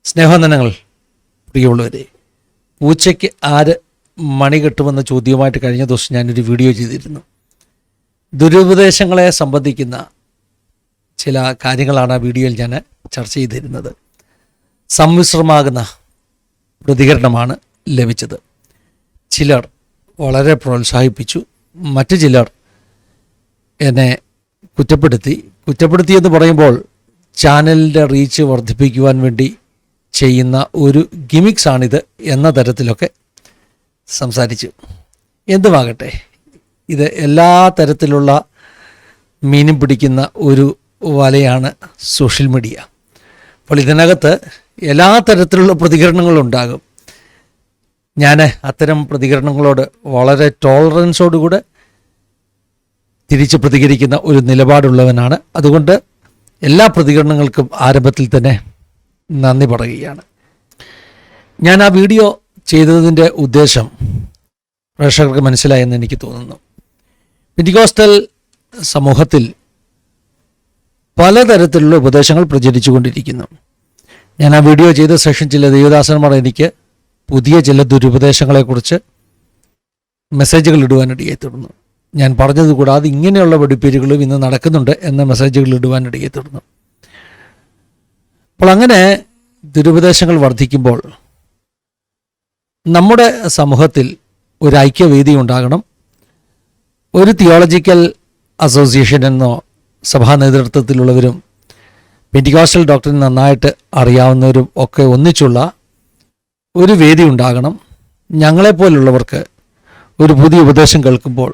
സ്നേഹവന്ദനങ്ങൾ പ്രിയമുള്ളവരെ, പൂച്ചയ്ക്ക് ആര് മണി കെട്ടുമെന്ന ചോദ്യവുമായിട്ട് കഴിഞ്ഞ ദിവസം ഞാനൊരു വീഡിയോ ചെയ്തിരുന്നു. ദുരുപദേശങ്ങളെ സംബന്ധിക്കുന്ന ചില കാര്യങ്ങളാണ് ആ വീഡിയോയിൽ ഞാൻ ചർച്ച ചെയ്തിരുന്നത്. സമ്മിശ്രമാകുന്ന പ്രതികരണമാണ് ലഭിച്ചത്. ചിലർ വളരെ പ്രോത്സാഹിപ്പിച്ചു, മറ്റു ചിലർ എന്നെ കുറ്റപ്പെടുത്തിയെന്ന് പറയുമ്പോൾ ചാനലിൻ്റെ റീച്ച് വർദ്ധിപ്പിക്കുവാൻ വേണ്ടി ചെയ്യുന്ന ഒരു ഗിമിക്സാണിത് എന്ന തരത്തിലൊക്കെ സംസാരിച്ചു. എന്തുമാകട്ടെ, ഇത് എല്ലാ തരത്തിലുള്ള മീനും പിടിക്കുന്ന ഒരു വലയാണ് സോഷ്യൽ മീഡിയ. അപ്പോൾ ഇതിനകത്ത് എല്ലാ തരത്തിലുള്ള പ്രതികരണങ്ങളുണ്ടാകും. ഞാൻ അത്തരം പ്രതികരണങ്ങളോട് വളരെ ടോളറൻസോടുകൂടെ തിരിച്ച് പ്രതികരിക്കുന്ന ഒരു നിലപാടുള്ളവനാണ്. അതുകൊണ്ട് എല്ലാ പ്രതികരണങ്ങൾക്കും ആരംഭത്തിൽ തന്നെ നന്ദി പറയുകയാണ്. ഞാൻ ആ വീഡിയോ ചെയ്തതിൻ്റെ ഉദ്ദേശം പ്രേക്ഷകർക്ക് മനസ്സിലായെന്ന് എനിക്ക് തോന്നുന്നു. പെന്റിക്കോസ്റ്റൽ സമൂഹത്തിൽ പലതരത്തിലുള്ള ഉപദേശങ്ങൾ പ്രചരിച്ചുകൊണ്ടിരിക്കുന്നു. ഞാൻ ആ വീഡിയോ ചെയ്ത സെഷൻ ചില ദൈവദാസന്മാർ എനിക്ക് പുതിയ ചില ദുരുപദേശങ്ങളെക്കുറിച്ച് മെസ്സേജുകൾ ഇടുവാനിടയായി തീർന്നു. ഞാൻ പറഞ്ഞത് കൂടാതെ ഇങ്ങനെയുള്ള വെടിപ്പേരുകളും ഇന്ന് നടക്കുന്നുണ്ട് എന്ന മെസ്സേജുകൾ ഇടുവാനിടയായി തീർന്നു. അപ്പോൾ അങ്ങനെ ദുരുപദേശങ്ങൾ വർദ്ധിക്കുമ്പോൾ നമ്മുടെ സമൂഹത്തിൽ ഒരു ഐക്യവേദി ഉണ്ടാകണം. ഒരു തിയോളജിക്കൽ അസോസിയേഷൻ എന്നോ സഭാ നേതൃത്വത്തിലുള്ളവരും പെന്റിക്കോസ്റ്റൽ ഡോക്ടറിൻ നന്നായിട്ട് അറിയാവുന്നവരും ഒക്കെ ഒന്നിച്ചുള്ള ഒരു വേദി ഉണ്ടാകണം. ഞങ്ങളെപ്പോലുള്ളവർക്ക് ഒരു പുതിയ ഉപദേശം കേൾക്കുമ്പോൾ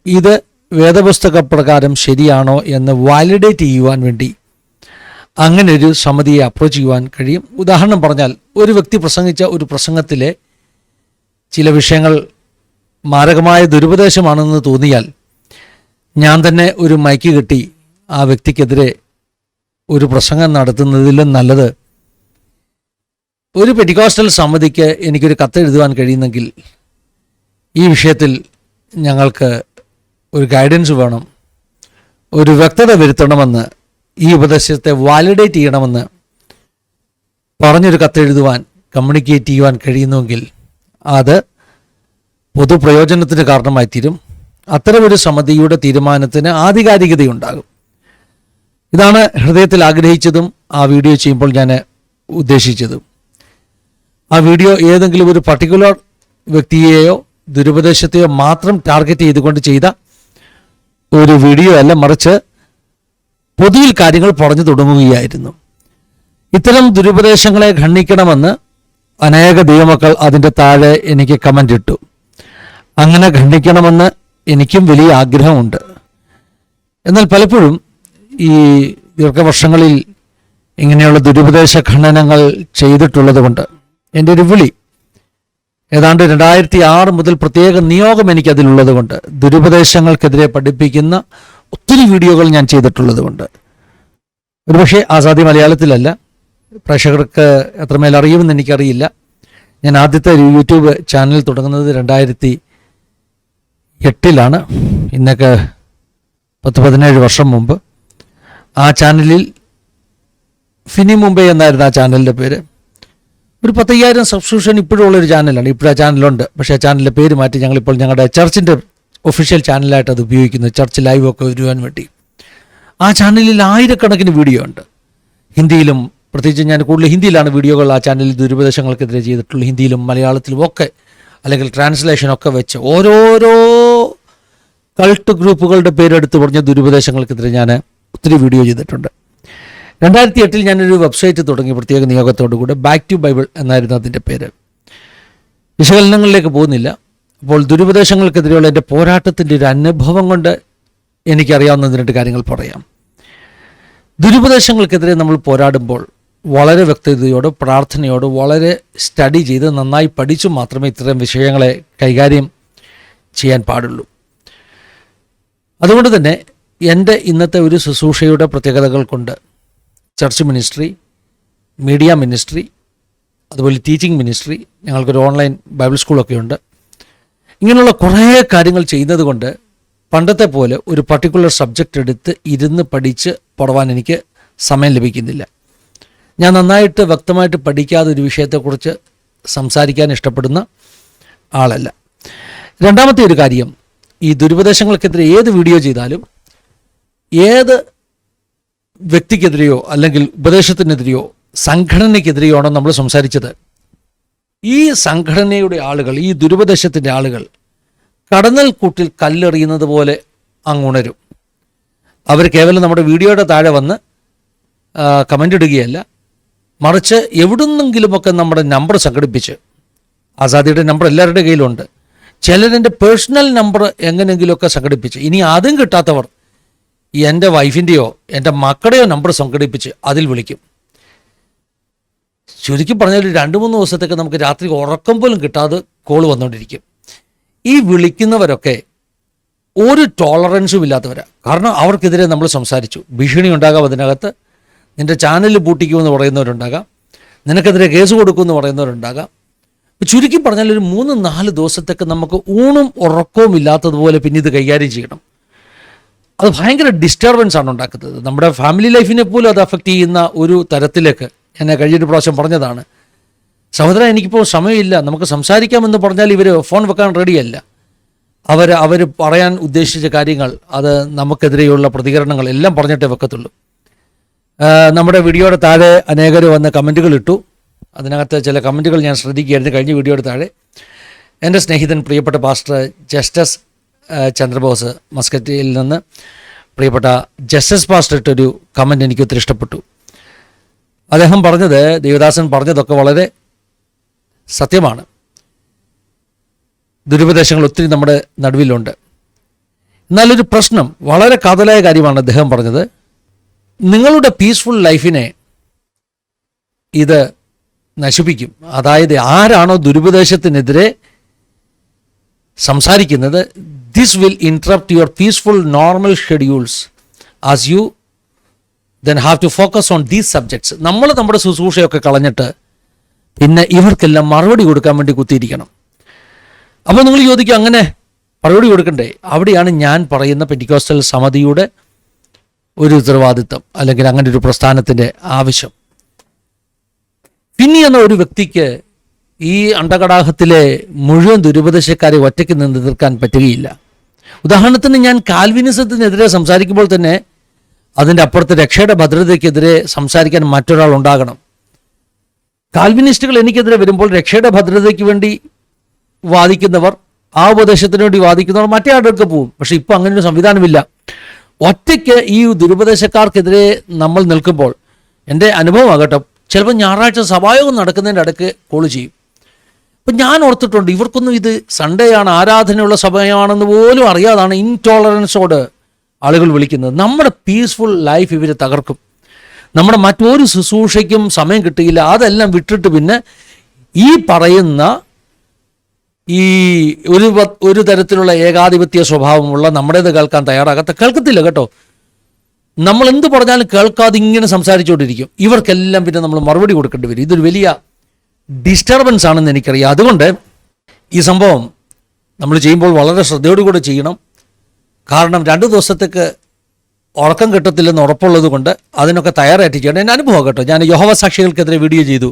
ഇത് വേദപുസ്തക പ്രകാരം ശരിയാണോ എന്ന് വാലിഡേറ്റ് ചെയ്യുവാൻ വേണ്ടി അങ്ങനെ ഒരു സമിതിയെ അപ്രോച്ച് ചെയ്യുവാൻ കഴിയും. ഉദാഹരണം പറഞ്ഞാൽ, ഒരു വ്യക്തി പ്രസംഗിച്ച ഒരു പ്രസംഗത്തിലെ ചില വിഷയങ്ങൾ മാരകമായ ദുരുപദേശമാണെന്ന് തോന്നിയാൽ ഞാൻ തന്നെ ഒരു മൈക്ക് കെട്ടി ആ വ്യക്തിക്കെതിരെ ഒരു പ്രസംഗം നടത്തുന്നതിലും നല്ലത് ഒരു പെന്റിക്കോസ്റ്റൽ സമിതിക്ക് എനിക്കൊരു കത്തെഴുതുവാൻ കഴിയുന്നെങ്കിൽ ഈ വിഷയത്തിൽ ഞങ്ങൾക്ക് ഒരു ഗൈഡൻസ് വേണം, ഒരു വ്യക്തത വരുത്തണമെന്ന്, ഈ ഉപദേശത്തെ വാലിഡേറ്റ് ചെയ്യണമെന്ന് പറഞ്ഞൊരു കത്തെഴുതുവാൻ, കമ്മ്യൂണിക്കേറ്റ് ചെയ്യുവാൻ കഴിയുന്നുവെങ്കിൽ അത് പൊതുപ്രയോജനത്തിന് കാരണമായി തീരും. അത്തരമൊരു സമിതിയുടെ തീരുമാനത്തിന് ആധികാരികതയുണ്ടാകും. ഇതാണ് ഹൃദയത്തിൽ ആഗ്രഹിച്ചതും ആ വീഡിയോ ചെയ്യുമ്പോൾ ഞാൻ ഉദ്ദേശിച്ചതും. ആ വീഡിയോ ഏതെങ്കിലും ഒരു പർട്ടിക്കുലർ വ്യക്തിയെയോ ദുരുപദേശത്തെയോ മാത്രം ടാർഗറ്റ് ചെയ്തുകൊണ്ട് ചെയ്ത ഒരു വീഡിയോ അല്ല, മറിച്ച് പൊതുവിൽ കാര്യങ്ങൾ പറഞ്ഞു തുടങ്ങുകയായിരുന്നു. ഇത്തരം ദുരുപദേശങ്ങളെ ഖണ്ഡിക്കണമെന്ന് അനേക ദൈവമക്കൾ അതിൻ്റെ താഴെ എനിക്ക് കമൻ്റ് ഇട്ടു. അങ്ങനെ ഖണ്ഡിക്കണമെന്ന് എനിക്കും വലിയ ആഗ്രഹമുണ്ട്. എന്നാൽ പലപ്പോഴും ഈ ദീർഘവർഷങ്ങളിൽ ഇങ്ങനെയുള്ള ദുരുപദേശ ഖണ്ഡനങ്ങൾ ചെയ്തിട്ടുള്ളത് കൊണ്ട് എൻ്റെ ഒരു വിളി ഏതാണ്ട് 2006 മുതൽ പ്രത്യേക നിയോഗം എനിക്കതിലുള്ളത് കൊണ്ട്, ദുരുപദേശങ്ങൾക്കെതിരെ പഠിപ്പിക്കുന്ന ഒത്തിരി വീഡിയോകൾ ഞാൻ ചെയ്തിട്ടുള്ളത് കൊണ്ട്, ഒരുപക്ഷെ ആസാദി മലയാളത്തിലല്ല, പ്രേക്ഷകർക്ക് എത്രമേൽ അറിയുമെന്ന് എനിക്കറിയില്ല. ഞാൻ ആദ്യത്തെ യൂട്യൂബ് ചാനൽ തുടങ്ങുന്നത് 2008 ഇന്നൊക്കെ 10-17 വർഷം മുമ്പ്. ആ ചാനലിൽ ഫിനി മുംബൈ എന്നായിരുന്നു ആ ചാനലിൻ്റെ പേര്. ഒരു 10,000 സബ്സ്ക്രിപ്ഷൻ ഇപ്പോഴുള്ളൊരു ചാനലാണ്. ഇപ്പോഴും ആ ചാനലുണ്ട്, പക്ഷേ ആ ചാനലിൻ്റെ പേര് മാറ്റി ഞങ്ങളിപ്പോൾ ഞങ്ങളുടെ ചർച്ചിൻ്റെ ഒഫീഷ്യൽ ചാനലായിട്ട് അത് ഉപയോഗിക്കുന്നത്, ചർച്ച് ലൈവ് ഒക്കെ വരുവാൻ വേണ്ടി. ആ ചാനലിൽ ആയിരക്കണക്കിന് വീഡിയോ ഉണ്ട്, ഹിന്ദിയിലും. പ്രത്യേകിച്ച് ഞാൻ കൂടുതൽ ഹിന്ദിയിലാണ് വീഡിയോകൾ ആ ചാനലിൽ ദുരുപദേശങ്ങൾക്കെതിരെ ചെയ്തിട്ടുള്ളത്. ഹിന്ദിയിലും മലയാളത്തിലും ഒക്കെ, അല്ലെങ്കിൽ ട്രാൻസ്ലേഷനൊക്കെ വെച്ച് ഓരോരോ കൾട്ട് ഗ്രൂപ്പുകളുടെ പേരെടുത്ത് പറഞ്ഞ ദുരുപദേശങ്ങൾക്കെതിരെ ഞാൻ ഒത്തിരി വീഡിയോ ചെയ്തിട്ടുണ്ട്. 2008 ഞാനൊരു വെബ്സൈറ്റ് തുടങ്ങി പ്രത്യേക നിയോഗത്തോടുകൂടി. ബാക്ക് ടു ബൈബിൾ എന്നായിരുന്നു അതിൻ്റെ പേര്. വിശകലനങ്ങളിലേക്ക് പോകുന്നില്ല. അപ്പോൾ ദുരുപദേശങ്ങൾക്കെതിരെയുള്ള എൻ്റെ പോരാട്ടത്തിൻ്റെ ഒരു അനുഭവം കൊണ്ട് എനിക്കറിയാവുന്ന 2 കാര്യങ്ങൾ പറയാം. ദുരുപദേശങ്ങൾക്കെതിരെ നമ്മൾ പോരാടുമ്പോൾ വളരെ വ്യക്തതയോട്, പ്രാർത്ഥനയോട്, വളരെ സ്റ്റഡി ചെയ്ത് നന്നായി പഠിച്ചു മാത്രമേ ഇത്തരം വിഷയങ്ങളെ കൈകാര്യം ചെയ്യാൻ പാടുള്ളൂ. അതുകൊണ്ട് തന്നെ എൻ്റെ ഇന്നത്തെ ഒരു ശുശ്രൂഷയുടെ പ്രത്യേകതകൾ കൊണ്ട് ചർച്ച് മിനിസ്ട്രി, മീഡിയ മിനിസ്ട്രി, അതുപോലെ ടീച്ചിങ് മിനിസ്ട്രി, ഞങ്ങൾക്കൊരു ഓൺലൈൻ ബൈബിൾ സ്കൂളൊക്കെ ഉണ്ട്. ഇങ്ങനെയുള്ള കുറേ കാര്യങ്ങൾ ചെയ്യുന്നത് കൊണ്ട് പണ്ടത്തെ പോലെ ഒരു പർട്ടിക്കുലർ സബ്ജക്റ്റ് എടുത്ത് ഇരുന്ന് പഠിച്ച് പോടുവാൻ എനിക്ക് സമയം ലഭിക്കുന്നില്ല. ഞാൻ നന്നായിട്ട് വ്യക്തമായിട്ട് പഠിക്കാതെ ഒരു വിഷയത്തെക്കുറിച്ച് സംസാരിക്കാൻ ഇഷ്ടപ്പെടുന്ന ആളല്ല. രണ്ടാമത്തെ ഒരു കാര്യം, ഈ ദുരുപദേശങ്ങൾക്കെതിരെ ഏത് വീഡിയോ ചെയ്താലും ഏത് വ്യക്തിക്കെതിരെയോ അല്ലെങ്കിൽ ഉപദേശത്തിനെതിരെയോ സംഘടനയ്ക്കെതിരെയോ ആണോ നമ്മൾ സംസാരിച്ചത്, ഈ സംഘടനയുടെ ആളുകൾ, ഈ ദുരുപദേശത്തിൻ്റെ ആളുകൾ കടന്നൽ കൂട്ടിൽ കല്ലെറിയുന്നത് പോലെ അങ്ങുണരും. അവർ കേവലം നമ്മുടെ വീഡിയോയുടെ താഴെ വന്ന് കമൻ്റ് ഇടുകയല്ല, മറിച്ച് എവിടുന്നെങ്കിലുമൊക്കെ നമ്മുടെ നമ്പർ സംഘടിപ്പിച്ച്, ആസാദിയുടെ നമ്പർ എല്ലാവരുടെ കയ്യിലുണ്ട്, ചിലരെൻ്റെ പേഴ്സണൽ നമ്പർ എങ്ങനെയെങ്കിലുമൊക്കെ സംഘടിപ്പിച്ച്, ഇനി അതും കിട്ടാത്തവർ എൻ്റെ വൈഫിൻ്റെയോ എൻ്റെ മക്കളുടെയോ നമ്പർ സംഘടിപ്പിച്ച് അതിൽ വിളിക്കും. ചുരുക്കി പറഞ്ഞാൽ 2-3 ദിവസത്തേക്ക് നമുക്ക് രാത്രി ഉറക്കം പോലും കിട്ടാതെ കോൾ വന്നുകൊണ്ടിരിക്കും. ഈ വിളിക്കുന്നവരൊക്കെ ഒരു ടോളറൻസും ഇല്ലാത്തവരാണ്. കാരണം അവർക്കെതിരെ നമ്മൾ സംസാരിച്ചു. ഭീഷണി ഉണ്ടാകാം, അതിനകത്ത് നിൻ്റെ ചാനൽ പൂട്ടിക്കുമെന്ന് പറയുന്നവരുണ്ടാകാം, നിനക്കെതിരെ കേസ് കൊടുക്കുമെന്ന് പറയുന്നവരുണ്ടാകാം. ചുരുക്കി പറഞ്ഞാൽ ഒരു 3-4 ദിവസത്തേക്ക് നമുക്ക് ഊണും ഉറക്കവും ഇല്ലാത്തതുപോലെ പിന്നെ ഇത് കൈകാര്യം ചെയ്യണം. അത് ഭയങ്കര ഡിസ്റ്റർബൻസ് ആണ് ഉണ്ടാക്കുന്നത്. നമ്മുടെ ഫാമിലി ലൈഫിനെ പോലും അത് അഫക്റ്റ് ചെയ്യുന്ന ഒരു തരത്തിലേക്ക് എന്നെ കഴിഞ്ഞൊരു പ്രാവശ്യം പറഞ്ഞതാണ്. സഹോദരൻ, എനിക്കിപ്പോൾ സമയമില്ല, നമുക്ക് സംസാരിക്കാമെന്ന് പറഞ്ഞാൽ ഇവർ ഫോൺ വെക്കാൻ റെഡിയല്ല. അവർ പറയാൻ ഉദ്ദേശിച്ച കാര്യങ്ങൾ, അത് നമുക്കെതിരെയുള്ള പ്രതികരണങ്ങൾ എല്ലാം പറഞ്ഞിട്ടേ വെക്കത്തുള്ളൂ. നമ്മുടെ വീഡിയോയുടെ താഴെ അനേകർ വന്ന് കമൻറ്റുകൾ ഇട്ടു. അതിനകത്ത് ചില കമൻറ്റുകൾ ഞാൻ ശ്രദ്ധിക്കുകയായിരുന്നു കഴിഞ്ഞ വീഡിയോയുടെ താഴെ. എൻ്റെ സ്നേഹിതൻ പ്രിയപ്പെട്ട പാസ്റ്റർ ജസ്റ്റസ് ചന്ദ്രബോസ് മസ്കറ്റിൽ നിന്ന് പ്രിയപ്പെട്ട ജസ്റ്റസ് പാസ്റ്റർ ഇട്ടൊരു കമൻറ്റ് എനിക്ക് ഒത്തിരി ഇഷ്ടപ്പെട്ടു. അദ്ദേഹം പറഞ്ഞത്, ദേവദാസൻ പറഞ്ഞതൊക്കെ വളരെ സത്യമാണ്. ദുരുപദേശങ്ങൾ ഒത്തിരി നമ്മുടെ നടുവിലുണ്ട്. എന്നാലൊരു പ്രശ്നം, വളരെ കാതലായ കാര്യമാണ് അദ്ദേഹം പറഞ്ഞത്. നിങ്ങളുടെ പീസ്ഫുൾ ലൈഫിനെ ഇത് നശിപ്പിക്കും. അതായത് ആരാണോ ദുരുപദേശത്തിനെതിരെ സംസാരിക്കുന്നത്, this will interrupt your peaceful normal schedules as you then have to focus on these subjects. നമ്മൾ നമ്മുടെ ശുശ്രൂഷയൊക്കെ കളഞ്ഞിട്ട് പിന്നെ ഇവർക്കെല്ലാം മറുപടി കൊടുക്കാൻ വേണ്ടി കുത്തിയിരിക്കണം. അപ്പോൾ നിങ്ങൾ ചോദിക്കും, അങ്ങനെ മറുപടി കൊടുക്കണ്ടേ? അവിടെയാണ് ഞാൻ പറയുന്ന പെന്റിക്കോസ്റ്റൽ സമിതിയുടെ ഒരു ഉത്തരവാദിത്വം, അല്ലെങ്കിൽ അങ്ങനെ ഒരു പ്രസ്ഥാനത്തിൻ്റെ ആവശ്യം. ഫിന്നി എന്ന ഒരു വ്യക്തിക്ക് ഈ അണ്ടകടാഹത്തിലെ മുഴുവൻ ദുരുപദേശക്കാരെ ഒറ്റയ്ക്ക് നിന്ന് എതിർക്കാൻ പറ്റുകയില്ല. ഉദാഹരണത്തിന്, ഞാൻ കാൽവിനിസത്തിനെതിരെ സംസാരിക്കുമ്പോൾ തന്നെ അതിൻ്റെ അപ്പുറത്ത് രക്ഷയുടെ ഭദ്രതയ്ക്കെതിരെ സംസാരിക്കാൻ മറ്റൊരാൾ ഉണ്ടാകണം. കാൽവിനിസ്റ്റുകൾ എനിക്കെതിരെ വരുമ്പോൾ രക്ഷയുടെ ഭദ്രതയ്ക്ക് വേണ്ടി വാദിക്കുന്നവർ, ആ ഉപദേശത്തിന് വേണ്ടി വാദിക്കുന്നവർ മറ്റേ ആളുകൾക്ക് പോവും. പക്ഷെ ഇപ്പോൾ അങ്ങനെ ഒരു സംവിധാനമില്ല. ഒറ്റയ്ക്ക് ഈ ദുരുപദേശക്കാർക്കെതിരെ നമ്മൾ നിൽക്കുമ്പോൾ, എൻ്റെ അനുഭവമാകട്ടെ, ചിലപ്പോൾ ഞായറാഴ്ച സഭായോഗം നടക്കുന്നതിൻ്റെ ഇടയ്ക്ക് കോൾ ചെയ്യും. അപ്പം ഞാൻ ഓർത്തിട്ടുണ്ട്, ഇവർക്കൊന്നും ഇത് സൺഡേ ആണ്, ആരാധനയുള്ള സമയമാണെന്ന് പോലും അറിയാതാണ് ഇൻടോളറൻസോട് ആളുകൾ വിളിക്കുന്നത്. നമ്മുടെ പീസ്ഫുൾ ലൈഫ് ഇവർ തകർക്കും. നമ്മുടെ മറ്റൊരു ശുശ്രൂഷയ്ക്കും സമയം കിട്ടുകയില്ല. അതെല്ലാം വിട്ടിട്ട് പിന്നെ ഈ പറയുന്ന ഈ ഒരു തരത്തിലുള്ള ഏകാധിപത്യ സ്വഭാവമുള്ള നമ്മുടേത് കേൾക്കാൻ കേൾക്കത്തില്ല കേട്ടോ. നമ്മൾ എന്ത് പറഞ്ഞാലും കേൾക്കാതെ ഇങ്ങനെ സംസാരിച്ചുകൊണ്ടിരിക്കും. ഇവർക്കെല്ലാം പിന്നെ നമ്മൾ മറുപടി കൊടുക്കേണ്ടി വരും. ഇതൊരു വലിയ ഡിസ്റ്റർബൻസ് ആണെന്ന് എനിക്കറിയാം. അതുകൊണ്ട് ഈ സംഭവം നമ്മൾ ചെയ്യുമ്പോൾ വളരെ ശ്രദ്ധയോടുകൂടെ ചെയ്യണം. കാരണം 2 ദിവസത്തേക്ക് ഉറക്കം കിട്ടത്തില്ലെന്ന് ഉറപ്പുള്ളത് കൊണ്ട് അതിനൊക്കെ തയ്യാറായിട്ട് ചെയ്യണം. എൻ്റെ അനുഭവം കേട്ടോ, ഞാൻ യഹോവ സാക്ഷികൾക്കെതിരെ വീഡിയോ ചെയ്തു.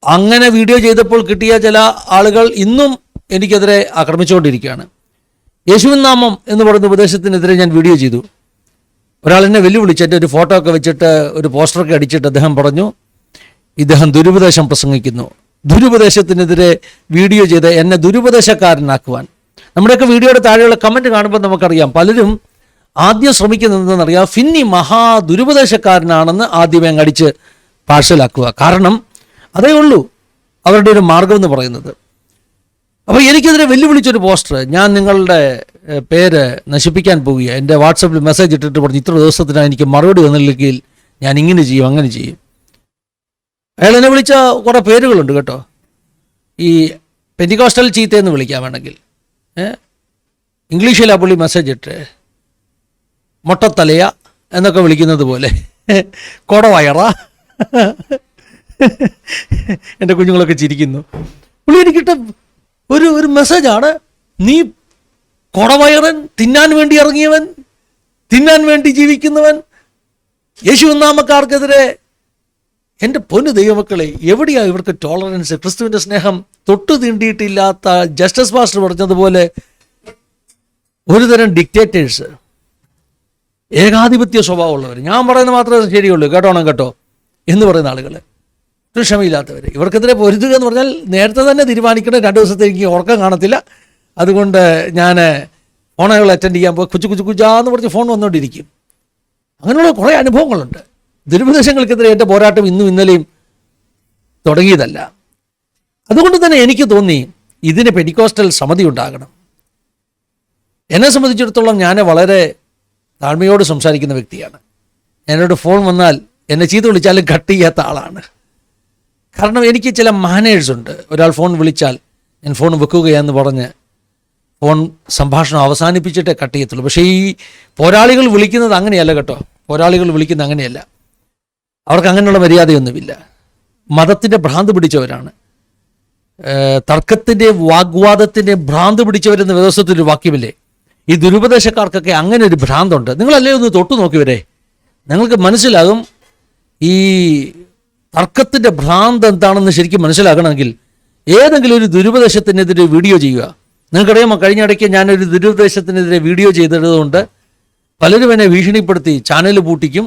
അങ്ങനെ വീഡിയോ ചെയ്തപ്പോൾ കിട്ടിയ ചില ആളുകൾ ഇന്നും എനിക്കെതിരെ ആക്രമിച്ചുകൊണ്ടിരിക്കുകയാണ്. യേശുവിൻ നാമം എന്ന് പറയുന്ന ഉപദേശത്തിനെതിരെ ഞാൻ വീഡിയോ ചെയ്തു. ഒരാൾ എന്നെ വെല്ലുവിളിച്ചിട്ട് ഒരു ഫോട്ടോ ഒക്കെ വെച്ചിട്ട് ഒരു പോസ്റ്ററൊക്കെ അടിച്ചിട്ട് അദ്ദേഹം പറഞ്ഞു, ഇദ്ദേഹം ദുരുപദേശം പ്രസംഗിക്കുന്നു. ദുരുപദേശത്തിനെതിരെ വീഡിയോ ചെയ്ത് എന്നെ ദുരുപദേശക്കാരനാക്കുവാൻ. നമ്മുടെയൊക്കെ വീഡിയോയുടെ താഴെയുള്ള കമൻറ്റ് കാണുമ്പോൾ നമുക്കറിയാം, പലരും ആദ്യം ശ്രമിക്കുന്നതെന്നറിയാം, ഫിന്നി മഹാ ദുരുപദേശക്കാരനാണെന്ന് ആദ്യമേ അടിച്ച് പാഴ്സലാക്കുക. കാരണം അതേ ഉള്ളൂ അവരുടെ ഒരു മാർഗം എന്ന് പറയുന്നത്. അപ്പോൾ എനിക്കെതിരെ വെല്ലുവിളിച്ചൊരു പോസ്റ്റർ, ഞാൻ നിങ്ങളുടെ പേര് നശിപ്പിക്കാൻ പോവുക, എൻ്റെ വാട്സപ്പിൽ മെസ്സേജ് ഇട്ടിട്ട് പറഞ്ഞു, ഇത്ര ദിവസത്തിനാണ് എനിക്ക് മറുപടി വന്നില്ലെങ്കിൽ ഞാൻ ഇങ്ങനെ ചെയ്യും അങ്ങനെ ചെയ്യും. അയാൾ എന്നെ വിളിച്ച കുറേ പേരുകളുണ്ട് കേട്ടോ. ഈ പെന്റിക്കോസ്റ്റൽ ചീത്തയെന്ന് വിളിക്കാൻ വേണമെങ്കിൽ, ഇംഗ്ലീഷിൽ ആ പുള്ളി മെസ്സേജ് ഇട്ട് മൊട്ടത്തലയ എന്നൊക്കെ വിളിക്കുന്നത് പോലെ, കൊടവയറ, എൻ്റെ കുഞ്ഞുങ്ങളൊക്കെ ചിരിക്കുന്നു. പുള്ളി എനിക്കിട്ട് ഒരു മെസ്സേജാണ്, നീ കൊടവയറൻ, തിന്നാൻ വേണ്ടി ഇറങ്ങിയവൻ, തിന്നാൻ വേണ്ടി ജീവിക്കുന്നവൻ, യേശു നാമക്കാർക്കെതിരെ എൻ്റെ പൊന്നു ദൈവമക്കളെ, എവിടെയാ ഇവർക്ക് ടോളറൻസ്? ക്രിസ്തുവിൻ്റെ സ്നേഹം തൊട്ടു തീണ്ടിയിട്ടില്ലാത്ത ജസ്റ്റിസ് പാസ്റ്റർ പറഞ്ഞതുപോലെ ഒരുതരം ഡിക്റ്റേറ്റേഴ്സ്, ഏകാധിപത്യ സ്വഭാവമുള്ളവർ, ഞാൻ പറയുന്നത് മാത്രമേ ശരിയുള്ളൂ, കേട്ടോ എന്ന് പറയുന്ന ആളുകൾ, ക്ഷമയില്ലാത്തവർ. ഇവർക്കെതിരെ പൊരുതുക എന്ന് പറഞ്ഞാൽ നേരത്തെ തന്നെ തീരുമാനിക്കണം, 2 ദിവസത്തേക്ക് ഉറക്കം കാണത്തില്ല, അതുകൊണ്ട് ഞാൻ ഫോണുകൾ അറ്റൻഡ് ചെയ്യാൻ പോയി കുച്ചാന്ന് പറഞ്ഞ് ഫോൺ വന്നുകൊണ്ടിരിക്കും. അങ്ങനെയുള്ള കുറേ അനുഭവങ്ങളുണ്ട്. ദുരുപദേശങ്ങൾക്കെതിരെ എൻ്റെ പോരാട്ടം ഇന്നും ഇന്നലെയും തുടങ്ങിയതല്ല. അതുകൊണ്ട് തന്നെ എനിക്ക് തോന്നി ഇതിന് പെന്റിക്കോസ്റ്റൽ സമിതി ഉണ്ടാകണം. എന്നെ സംബന്ധിച്ചിടത്തോളം ഞാൻ വളരെ താഴ്മയോട് സംസാരിക്കുന്ന വ്യക്തിയാണ്. എന്നോട് ഫോൺ വന്നാൽ എന്നെ ചീത്ത വിളിച്ചാലും കട്ട് ചെയ്യാത്ത ആളാണ്. കാരണം എനിക്ക് ചില മാനേഴ്സ് ഉണ്ട്. ഒരാൾ ഫോൺ വിളിച്ചാൽ ഞാൻ ഫോൺ വെക്കുകയെന്ന് പറഞ്ഞ് ഫോൺ സംഭാഷണം അവസാനിപ്പിച്ചിട്ടേ കട്ട് ചെയ്യത്തുള്ളൂ. പക്ഷേ ഈ പോരാളികൾ വിളിക്കുന്നത് അങ്ങനെയല്ല കേട്ടോ. പോരാളികൾ വിളിക്കുന്നത് അങ്ങനെയല്ല. അവർക്ക് അങ്ങനെയുള്ള മര്യാദയൊന്നുമില്ല. മതത്തിൻ്റെ ഭ്രാന്ത് പിടിച്ചവരാണ്. തർക്കത്തിൻ്റെ വാഗ്വാദത്തിൻ്റെ ഭ്രാന്ത് പിടിച്ചവരെന്ന് വേദോസ്തത്തിൻ്റെ ഒരു വാക്യമില്ലേ? ഈ ദുരുപദേശക്കാർക്കൊക്കെ അങ്ങനെ ഒരു ഭ്രാന്തുണ്ട്. നിങ്ങളല്ലേ ഒന്ന് തൊട്ടു നോക്കിവരെ, നിങ്ങൾക്ക് മനസ്സിലാകും ഈ തർക്കത്തിൻ്റെ ഭ്രാന്ത് എന്താണെന്ന് ശരിക്കും മനസ്സിലാകണമെങ്കിൽ ഏതെങ്കിലും ഒരു ദുരുപദേശത്തിനെതിരെ വീഡിയോ ചെയ്യുക. നിങ്ങൾക്കറിയാമോ, കഴിഞ്ഞ ഇടയ്ക്ക് ഞാനൊരു ദുരുപദേശത്തിനെതിരെ വീഡിയോ ചെയ്തതുകൊണ്ട് പലരും എന്നെ ഭീഷണിപ്പെടുത്തി ചാനൽ പൂട്ടിക്കും,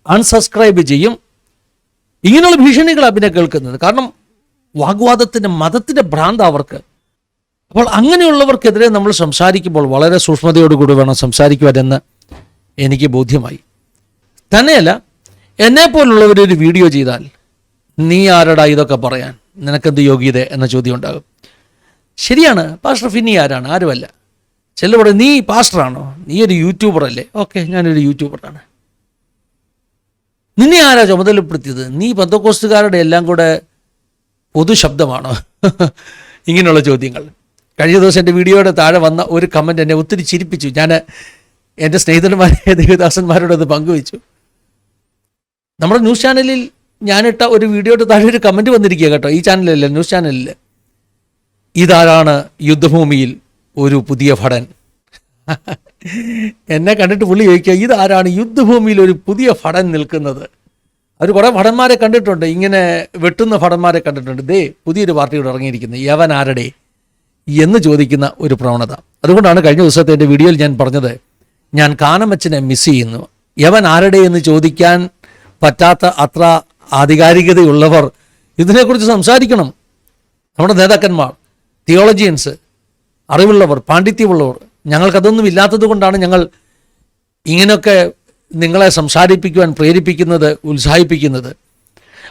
അൺസബ്സ്ക്രൈബ് ചെയ്യും. ഇങ്ങനെയുള്ള ഭീഷണികളാണ് പിന്നെ കേൾക്കുന്നത്. കാരണം വാഗ്വാദത്തിൻ്റെ മതത്തിൻ്റെ ഭ്രാന്ത് അവർക്ക്. അപ്പോൾ അങ്ങനെയുള്ളവർക്കെതിരെ നമ്മൾ സംസാരിക്കുമ്പോൾ വളരെ സൂക്ഷ്മതയോടുകൂടി വേണം സംസാരിക്കുവാനെന്ന് എനിക്ക് ബോധ്യമായി. തന്നെയല്ല, എന്നെപ്പോലുള്ളവരൊരു വീഡിയോ ചെയ്താൽ നീ ആരടാ ഇതൊക്കെ പറയാൻ, നിനക്കെന്ത് യോഗ്യത എന്ന ചോദ്യം ഉണ്ടാകും. ശരിയാണ്, പാസ്റ്റർ ഫിന്നി ആരാണ്? ആരുമല്ല. ചില പറയും നീ പാസ്റ്ററാണോ, നീ ഒരു യൂട്യൂബർ അല്ലേ? ഓക്കെ, ഞാനൊരു യൂട്യൂബറാണ്. നിന്നെ ആരാ ചുമതലപ്പെടുത്തിയത്? നീ പെന്തക്കോസ്തുകാരുടെ എല്ലാം കൂടെ പൊതുശബ്ദമാണോ? ഇങ്ങനെയുള്ള ചോദ്യങ്ങൾ. കഴിഞ്ഞ ദിവസം എൻ്റെ വീഡിയോയുടെ താഴെ വന്ന ഒരു കമൻറ്റ് എന്നെ ഒത്തിരി ചിരിപ്പിച്ചു. ഞാൻ എൻ്റെ സ്നേഹിതന്മാരെ ദേവദാസന്മാരോട് അത് പങ്കുവച്ചു. നമ്മുടെ ന്യൂസ് ചാനലിൽ ഞാനിട്ട ഒരു വീഡിയോയുടെ താഴെ ഒരു കമൻറ്റ് വന്നിരിക്കുക കേട്ടോ. ഈ ചാനലല്ല, ന്യൂസ് ചാനലിൽ. ഇതാരാണ് യുദ്ധഭൂമിയിൽ ഒരു പുതിയ ഭടൻ? എന്നെ കണ്ടിട്ട് പുള്ളി ചോദിക്കുക, ഇതാരാണ് യുദ്ധഭൂമിയിൽ ഒരു പുതിയ ഭടൻ നിൽക്കുന്നത്? അവർ കുറേ ഭടന്മാരെ കണ്ടിട്ടുണ്ട്, ഇങ്ങനെ വെട്ടുന്ന ഭടന്മാരെ കണ്ടിട്ടുണ്ട്. ദേ പുതിയൊരു പാർട്ടിയോട് ഇറങ്ങിയിരിക്കുന്നത്, യവൻ ആരുടെ എന്ന് ചോദിക്കുന്ന ഒരു പ്രവണത. അതുകൊണ്ടാണ് കഴിഞ്ഞ ദിവസത്തെ എൻ്റെ വീഡിയോയിൽ ഞാൻ പറഞ്ഞത്, ഞാൻ കാനമച്ചനെ മിസ് ചെയ്യുന്നു. യവൻ ആരുടെ എന്ന് ചോദിക്കാൻ പറ്റാത്ത അത്ര ആധികാരികതയുള്ളവർ ഇതിനെക്കുറിച്ച് സംസാരിക്കണം. നമ്മുടെ നേതാക്കന്മാർ, തിയോളജിയൻസ്, അറിവുള്ളവർ, പാണ്ഡിത്യമുള്ളവർ. ഞങ്ങൾക്കതൊന്നും ഇല്ലാത്തത് കൊണ്ടാണ് ഞങ്ങൾ ഇങ്ങനെയൊക്കെ നിങ്ങളെ സംസാരിപ്പിക്കുവാൻ പ്രേരിപ്പിക്കുന്നത്, ഉത്സാഹിപ്പിക്കുന്നത്.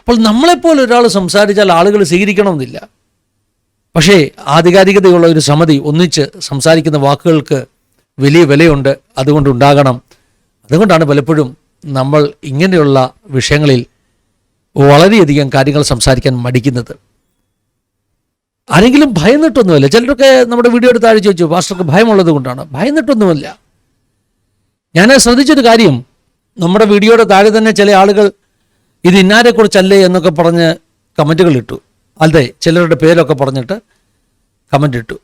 അപ്പോൾ നമ്മളെപ്പോലെ ഒരാൾ സംസാരിച്ചാൽ ആളുകൾ സ്വീകരിക്കണമെന്നില്ല. പക്ഷേ ആധികാരികതയുള്ള ഒരു സമിതി ഒന്നിച്ച് സംസാരിക്കുന്ന വാക്കുകൾക്ക് വലിയ വിലയുണ്ട്. അതുകൊണ്ടുണ്ടാകണം. അതുകൊണ്ടാണ് പലപ്പോഴും നമ്മൾ ഇങ്ങനെയുള്ള വിഷയങ്ങളിൽ വളരെയധികം കാര്യങ്ങൾ സംസാരിക്കാൻ മടിക്കുന്നത്. ആരെങ്കിലും ഭയന്നിട്ടൊന്നുമല്ല. ചിലരൊക്കെ നമ്മുടെ വീഡിയോയുടെ താഴെ ചോദിച്ചു, പാസ്റ്റർക്ക് ഭയമുള്ളത് കൊണ്ടാണ്. ഭയന്നിട്ടൊന്നുമല്ല. ഞാൻ ശ്രദ്ധിച്ചൊരു കാര്യം, നമ്മുടെ വീഡിയോയുടെ താഴെ തന്നെ ചില ആളുകൾ ഇത് ഇന്നാരെക്കുറിച്ചല്ലേ എന്നൊക്കെ പറഞ്ഞ് കമൻറ്റുകൾ ഇട്ടു. അതെ, ചിലരുടെ പേരൊക്കെ പറഞ്ഞിട്ട് കമൻ്റ് ഇട്ടു,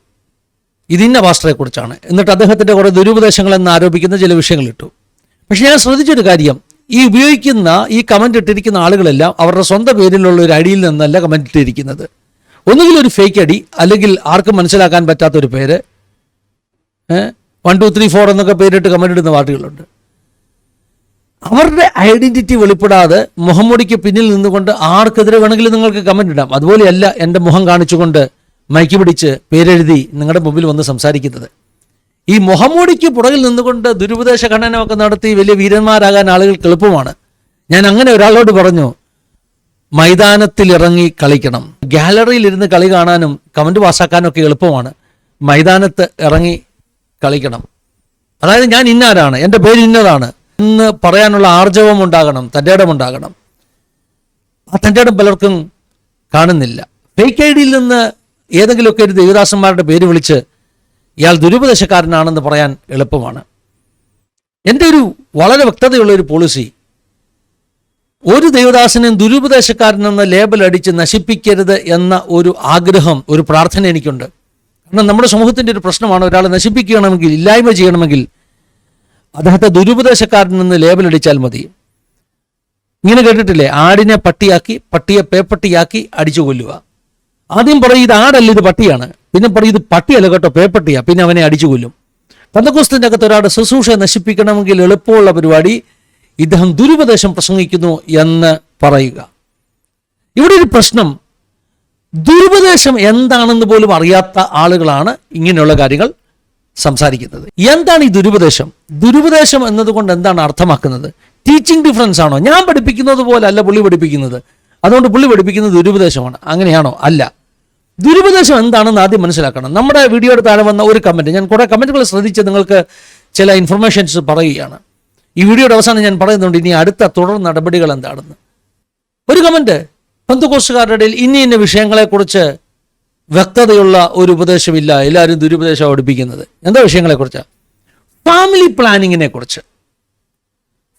ഇതിന്ന പാസ്റ്ററെക്കുറിച്ചാണ്. എന്നിട്ട് അദ്ദേഹത്തിൻ്റെ കുറേ ദുരുപദേശങ്ങളെന്ന് ആരോപിക്കുന്ന ചില വിഷയങ്ങളിട്ടു. പക്ഷെ ഞാൻ ശ്രദ്ധിച്ചൊരു കാര്യം, ഈ ഉപയോഗിക്കുന്ന ഈ കമൻ്റ് ഇട്ടിരിക്കുന്ന ആളുകളെല്ലാം അവരുടെ സ്വന്തം പേരിലുള്ള ഒരു ഐഡിയിൽ നിന്നല്ല കമൻ്റ് ഇട്ടിരിക്കുന്നത്. ഒന്നുകിൽ ഒരു ഫേക്ക് ഐഡി, അല്ലെങ്കിൽ ആർക്കും മനസ്സിലാക്കാൻ പറ്റാത്തൊരു പേര്, 1 2 3 4 എന്നൊക്കെ പേരിട്ട് കമൻ്റ് ഇടുന്ന പാർട്ടികളുണ്ട്. അവരുടെ ഐഡൻറ്റിറ്റി വെളിപ്പെടാതെ മുഖംമൂടിക്ക് പിന്നിൽ നിന്നുകൊണ്ട് ആർക്കെതിരെ വേണമെങ്കിലും നിങ്ങൾക്ക് കമൻ്റ് ഇടാം. അതുപോലെയല്ല എൻ്റെ മുഖം കാണിച്ചുകൊണ്ട് മൈക്ക് പിടിച്ച് പേരെഴുതി നിങ്ങളുടെ മുമ്പിൽ വന്ന് സംസാരിക്കുന്നത്. ഈ മുഖംമൂടിക്ക് പുറകിൽ നിന്നുകൊണ്ട് ദുരുപദേശ ഖണ്ഡനമൊക്കെ നടത്തി വലിയ വീരന്മാരാകാൻ ആളുകൾക്ക് എളുപ്പമാണ്. ഞാൻ അങ്ങനെ ഒരാളോട് പറഞ്ഞു, മൈതാനത്തിലിറങ്ങി കളിക്കണം. ഗാലറിയിൽ ഇരുന്ന് കളി കാണാനും കമൻറ്റ് പാസ്സാക്കാനും ഒക്കെ എളുപ്പമാണ്. മൈതാനത്ത് ഇറങ്ങി കളിക്കണം. അതായത് ഞാൻ ഇന്നാരാണ്, എൻ്റെ പേര് ഇന്നതാണ് എന്ന് പറയാനുള്ള ആർജവം ഉണ്ടാകണം, തൻ്റെ ഇടമുണ്ടാകണം. ആ തൻ്റെ ഇടം പലർക്കും കാണുന്നില്ല. ഫേക്ക് ഐ ഡിയിൽ നിന്ന് ഏതെങ്കിലുമൊക്കെ ഒരു ദേവദാസന്മാരുടെ പേര് വിളിച്ച് ഇയാൾ ദുരുപദേശക്കാരനാണെന്ന് പറയാൻ എളുപ്പമാണ്. എൻ്റെ ഒരു വളരെ വ്യക്തതയുള്ളൊരു പോളിസി, ഒരു ദേവദാസനെയും ദുരുപദേശക്കാരനെന്ന ലേബൽ അടിച്ച് നശിപ്പിക്കരുത് എന്ന ഒരു ആഗ്രഹം, ഒരു പ്രാർത്ഥന എനിക്കുണ്ട്. കാരണം നമ്മുടെ സമൂഹത്തിൻ്റെ ഒരു പ്രശ്നമാണ്, ഒരാളെ നശിപ്പിക്കണമെങ്കിൽ, ഇല്ലായ്മ ചെയ്യണമെങ്കിൽ അദ്ദേഹത്തെ ദുരുപദേശക്കാരനെന്ന് ലേബൽ അടിച്ചാൽ മതി. ഇങ്ങനെ കേട്ടിട്ടില്ലേ? ആടിനെ പട്ടിയാക്കി, പട്ടിയെ പേപ്പട്ടിയാക്കി അടിച്ചു കൊല്ലുക. ആദ്യം പറയും ഇത് ആടല്ല, ഇത് പട്ടിയാണ്. പിന്നെ പറയും ഇത് പട്ടിയല്ല കേട്ടോ, പേപ്പട്ടിയാ. പിന്നെ അവനെ അടിച്ചു കൊല്ലും. പെന്തക്കോസ്തിന്റെ അകത്ത് ഒരാളുടെ ശുശ്രൂഷ നശിപ്പിക്കണമെങ്കിൽ എളുപ്പമുള്ള പരിപാടി ഇദ്ദേഹം ദുരുപദേശം പ്രസംഗിക്കുന്നു എന്ന് പറയുക. ഇവിടെ ഒരു പ്രശ്നം, ദുരുപദേശം എന്താണെന്ന് പോലും അറിയാത്ത ആളുകളാണ് ഇങ്ങനെയുള്ള കാര്യങ്ങൾ സംസാരിക്കുന്നത്. എന്താണ് ഈ ദുരുപദേശം? ദുരുപദേശം എന്നതുകൊണ്ട് എന്താണ് അർത്ഥമാക്കുന്നത്? ടീച്ചിങ് ഡിഫറൻസ് ആണോ? ഞാൻ പഠിപ്പിക്കുന്നത് പോലെ അല്ല പുള്ളി പഠിപ്പിക്കുന്നത്, അതുകൊണ്ട് പുള്ളി പഠിപ്പിക്കുന്നത് ദുരുപദേശമാണ്. അങ്ങനെയാണോ? അല്ല. ദുരുപദേശം എന്താണെന്ന് ആദ്യം മനസ്സിലാക്കണം. നമ്മുടെ വീഡിയോയുടെ താഴെ വന്ന ഒരു കമൻറ്റ്, ഞാൻ കുറേ കമൻറ്റുകൾ ശ്രദ്ധിച്ച് നിങ്ങൾക്ക് ചില ഇൻഫർമേഷൻസ് പറയുകയാണ്. ഈ വീഡിയോയുടെ അവസാനം ഞാൻ പറയുന്നുണ്ട് ഇനി അടുത്ത തുടർ നടപടികൾ എന്താണെന്ന്. ഒരു കമൻറ്റ്, പെന്തക്കോസ്തുകാരുടെ ഇടയിൽ ഇന്ന വിഷയങ്ങളെക്കുറിച്ച് വ്യക്തതയുള്ള ഒരു ഉപദേശമില്ല, എല്ലാവരും ദുരുപദേശം പഠിപ്പിക്കുന്നത്. എന്താ വിഷയങ്ങളെക്കുറിച്ചാണ്? ഫാമിലി പ്ലാനിങ്ങിനെ കുറിച്ച്.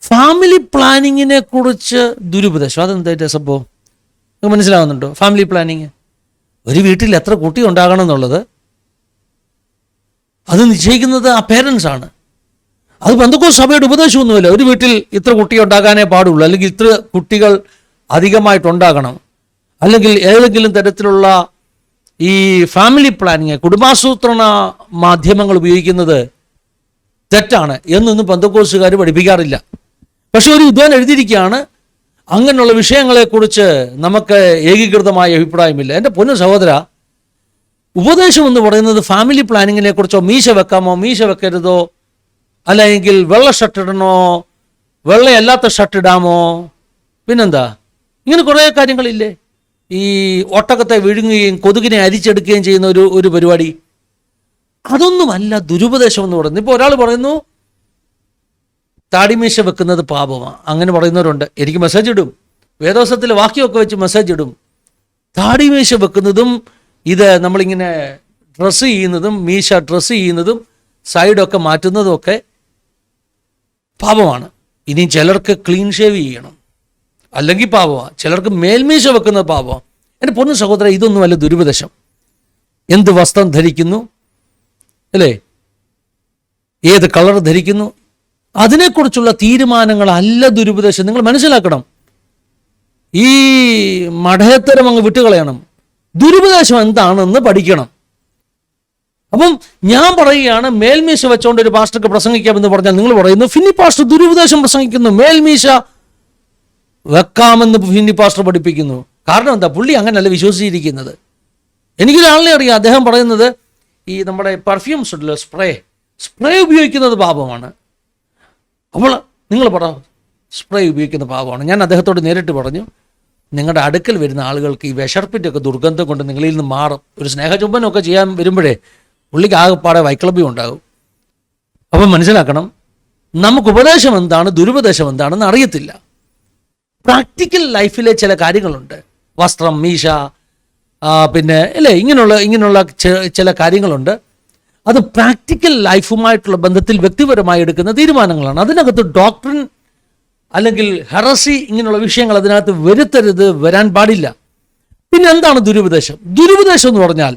ഫാമിലി പ്ലാനിങ്ങിനെ കുറിച്ച് ദുരുപദേശം. അതെന്തായിട്ട് സംഭവം നിങ്ങൾക്ക് മനസ്സിലാവുന്നുണ്ടോ? ഫാമിലി പ്ലാനിങ്, ഒരു വീട്ടിൽ എത്ര കുട്ടി ഉണ്ടാകണം എന്നുള്ളത് അത് നിശ്ചയിക്കുന്നത് ആ പേരൻസ് ആണ്. അത് പെന്തക്കോസ്ത് സഭയുടെ ഉപദേശമൊന്നുമില്ല. ഒരു വീട്ടിൽ ഇത്ര കുട്ടി ഉണ്ടാകാനേ പാടുള്ളൂ, അല്ലെങ്കിൽ ഇത്ര കുട്ടികൾ അധികമായിട്ടുണ്ടാകണം, അല്ലെങ്കിൽ ഏതെങ്കിലും തരത്തിലുള്ള ഈ ഫാമിലി പ്ലാനിങ്, കുടുംബാസൂത്രണ മാധ്യമങ്ങൾ ഉപയോഗിക്കുന്നത് തെറ്റാണ് എന്നൊന്നും പെന്തക്കോസ്തുകാർ പഠിപ്പിക്കാറില്ല. പക്ഷെ ഒരു വിദ്വാൻ എഴുതിയിരിക്കുകയാണ് അങ്ങനെയുള്ള വിഷയങ്ങളെക്കുറിച്ച് നമുക്ക് ഏകീകൃതമായ അഭിപ്രായമില്ല. എൻ്റെ പൊന്നു സഹോദര, ഉപദേശം എന്ന് പറയുന്നത് ഫാമിലി പ്ലാനിങ്ങിനെ കുറിച്ചോ, മീശ വെക്കാമോ മീശ വെക്കരുതോ, അല്ലെങ്കിൽ വെള്ള ഷർട്ട് ഇടണോ വെള്ളയല്ലാത്ത ഷർട്ട് ഇടാമോ, പിന്നെന്താ, ഇങ്ങനെ കുറേ കാര്യങ്ങളില്ലേ. ഈ ഒട്ടകത്തെ വിഴുങ്ങുകയും കൊതുകിനെ അരിച്ചെടുക്കുകയും ചെയ്യുന്ന ഒരു പരിപാടി, അതൊന്നുമല്ല ദുരുപദേശം എന്ന് പറയുന്നത്. ഇപ്പോൾ ഒരാൾ പറയുന്നു താടിമീശ വെക്കുന്നത് പാപമാണ്, അങ്ങനെ പറയുന്നവരുണ്ട്. എനിക്ക് മെസ്സേജ് ഇടും, വേദോസത്തിലെ വാക്യമൊക്കെ വെച്ച് മെസ്സേജ് ഇടും. താടിമീശ വെക്കുന്നതും ഇത് നമ്മളിങ്ങനെ ഡ്രസ്സ് ചെയ്യുന്നതും, മീശ ഡ്രസ്സ് ചെയ്യുന്നതും സൈഡൊക്കെ മാറ്റുന്നതും ഒക്കെ പാപമാണ്. ഇനി ചിലർക്ക് ക്ലീൻ ഷേവ് ചെയ്യണം, അല്ലെങ്കിൽ പാപമാണ്. ചിലർക്ക് മേൽമീശ വെക്കുന്നത് പാപമാണ്. എൻ്റെ പൊന്നു സഹോദരൻ, ഇതൊന്നും അല്ല ദുരുപദേശം. എന്ത് വസ്ത്രം ധരിക്കുന്നു, അല്ലേ, ഏത് കളർ ധരിക്കുന്നു, അതിനെക്കുറിച്ചുള്ള തീരുമാനങ്ങളല്ല ദുരുപദേശം. നിങ്ങൾ മനസ്സിലാക്കണം. ഈ മഠയത്തരം അങ്ങ് വിട്ടുകളയണം. ദുരുപദേശം എന്താണെന്ന് പഠിക്കണം. അപ്പം ഞാൻ പറയുകയാണ്, മേൽമീശ വെച്ചുകൊണ്ട് ഒരു പാസ്റ്റർക്ക് പ്രസംഗിക്കാമെന്ന് പറഞ്ഞാൽ നിങ്ങൾ പറയുന്നു ഫിന്നി പാസ്റ്റർ ദുരുപദേശം പ്രസംഗിക്കുന്നു, മേൽമീശ വെക്കാമെന്ന് ഫിന്നി പാസ്റ്റർ പഠിപ്പിക്കുന്നു. കാരണം എന്താ? പുള്ളി അങ്ങനെയല്ല വിശ്വസിച്ചിരിക്കുന്നത്. എനിക്കൊരാളിനെ അറിയാം, അദ്ദേഹം പറയുന്നത് ഈ നമ്മുടെ പെർഫ്യൂംസ് ഉണ്ടല്ലോ, സ്പ്രേ ഉപയോഗിക്കുന്നത് പാപമാണ്. അപ്പോൾ നിങ്ങൾ പറ, സ്പ്രേ ഉപയോഗിക്കുന്ന പാപമാണ്. ഞാൻ അദ്ദേഹത്തോട് നേരിട്ട് പറഞ്ഞു, നിങ്ങളുടെ അടുക്കൽ വരുന്ന ആളുകൾക്ക് ഈ വിശർപ്പിൻ്റെ ഒക്കെ ദുർഗന്ധം കൊണ്ട് നിങ്ങളിൽ നിന്ന് മാറും. ഒരു സ്നേഹചുംബനമൊക്കെ ചെയ്യാൻ വരുമ്പോഴേ പുള്ളിക്ക് ആകെപ്പാടെ വൈക്ലഭ്യം ഉണ്ടാകും. അപ്പം മനസ്സിലാക്കണം, നമുക്ക് ഉപദേശം എന്താണ് ദുരുപദേശം എന്താണെന്ന് അറിയത്തില്ല. പ്രാക്ടിക്കൽ ലൈഫിലെ ചില കാര്യങ്ങളുണ്ട്, വസ്ത്രം, മീശ, പിന്നെ അല്ലേ, ഇങ്ങനെയുള്ള ചില കാര്യങ്ങളുണ്ട്. അത് പ്രാക്ടിക്കൽ ലൈഫുമായിട്ടുള്ള ബന്ധത്തിൽ വ്യക്തിപരമായി എടുക്കുന്ന തീരുമാനങ്ങളാണ്. അതിനകത്ത് ഡോക്ട്രിൻ അല്ലെങ്കിൽ ഹെറസി ഇങ്ങനെയുള്ള വിഷയങ്ങൾ അതിനകത്ത് വരുത്തരുത്, വരാൻ പാടില്ല. പിന്നെ എന്താണ് ദുരുപദേശം? ദുരുപദേശം എന്ന് പറഞ്ഞാൽ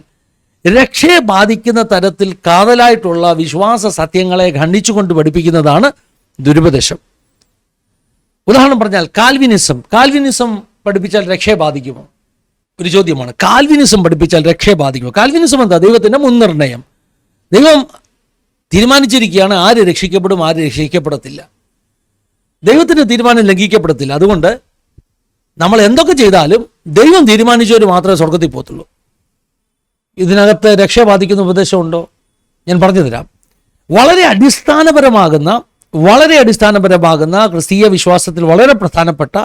രക്ഷയെ ബാധിക്കുന്ന തരത്തിൽ കാതലായിട്ടുള്ള വിശ്വാസ സത്യങ്ങളെ ഖണ്ഡിച്ചുകൊണ്ട് പഠിപ്പിക്കുന്നതാണ് ദുരുപദേശം. ഉദാഹരണം പറഞ്ഞാൽ കാൽവിനിസം പഠിപ്പിച്ചാൽ രക്ഷയെ ബാധിക്കുമോ? ഒരു ചോദ്യമാണ്. കാൽവിനിസം പഠിപ്പിച്ചാൽ രക്ഷയെ ബാധിക്കുമോ? കാൽവിനിസം എന്താ? ദൈവത്തിൻ്റെ മുൻനിർണയം. ദൈവം തീരുമാനിച്ചിരിക്കുകയാണ് ആര് രക്ഷിക്കപ്പെടും, ആര് രക്ഷിക്കപ്പെടത്തില്ല. ദൈവത്തിൻ്റെ തീരുമാനം ലംഘിക്കപ്പെടത്തില്ല. അതുകൊണ്ട് നമ്മൾ എന്തൊക്കെ ചെയ്താലും ദൈവം തീരുമാനിച്ചവർ മാത്രമേ സ്വർഗത്തിൽ പോകത്തുള്ളൂ. ഇതിനകത്ത് രക്ഷ ബാധിക്കുന്ന ഉപദേശമുണ്ടോ? ഞാൻ പറഞ്ഞു തരാം. വളരെ അടിസ്ഥാനപരമാകുന്ന ക്രിസ്തീയ വിശ്വാസത്തിൽ വളരെ പ്രധാനപ്പെട്ട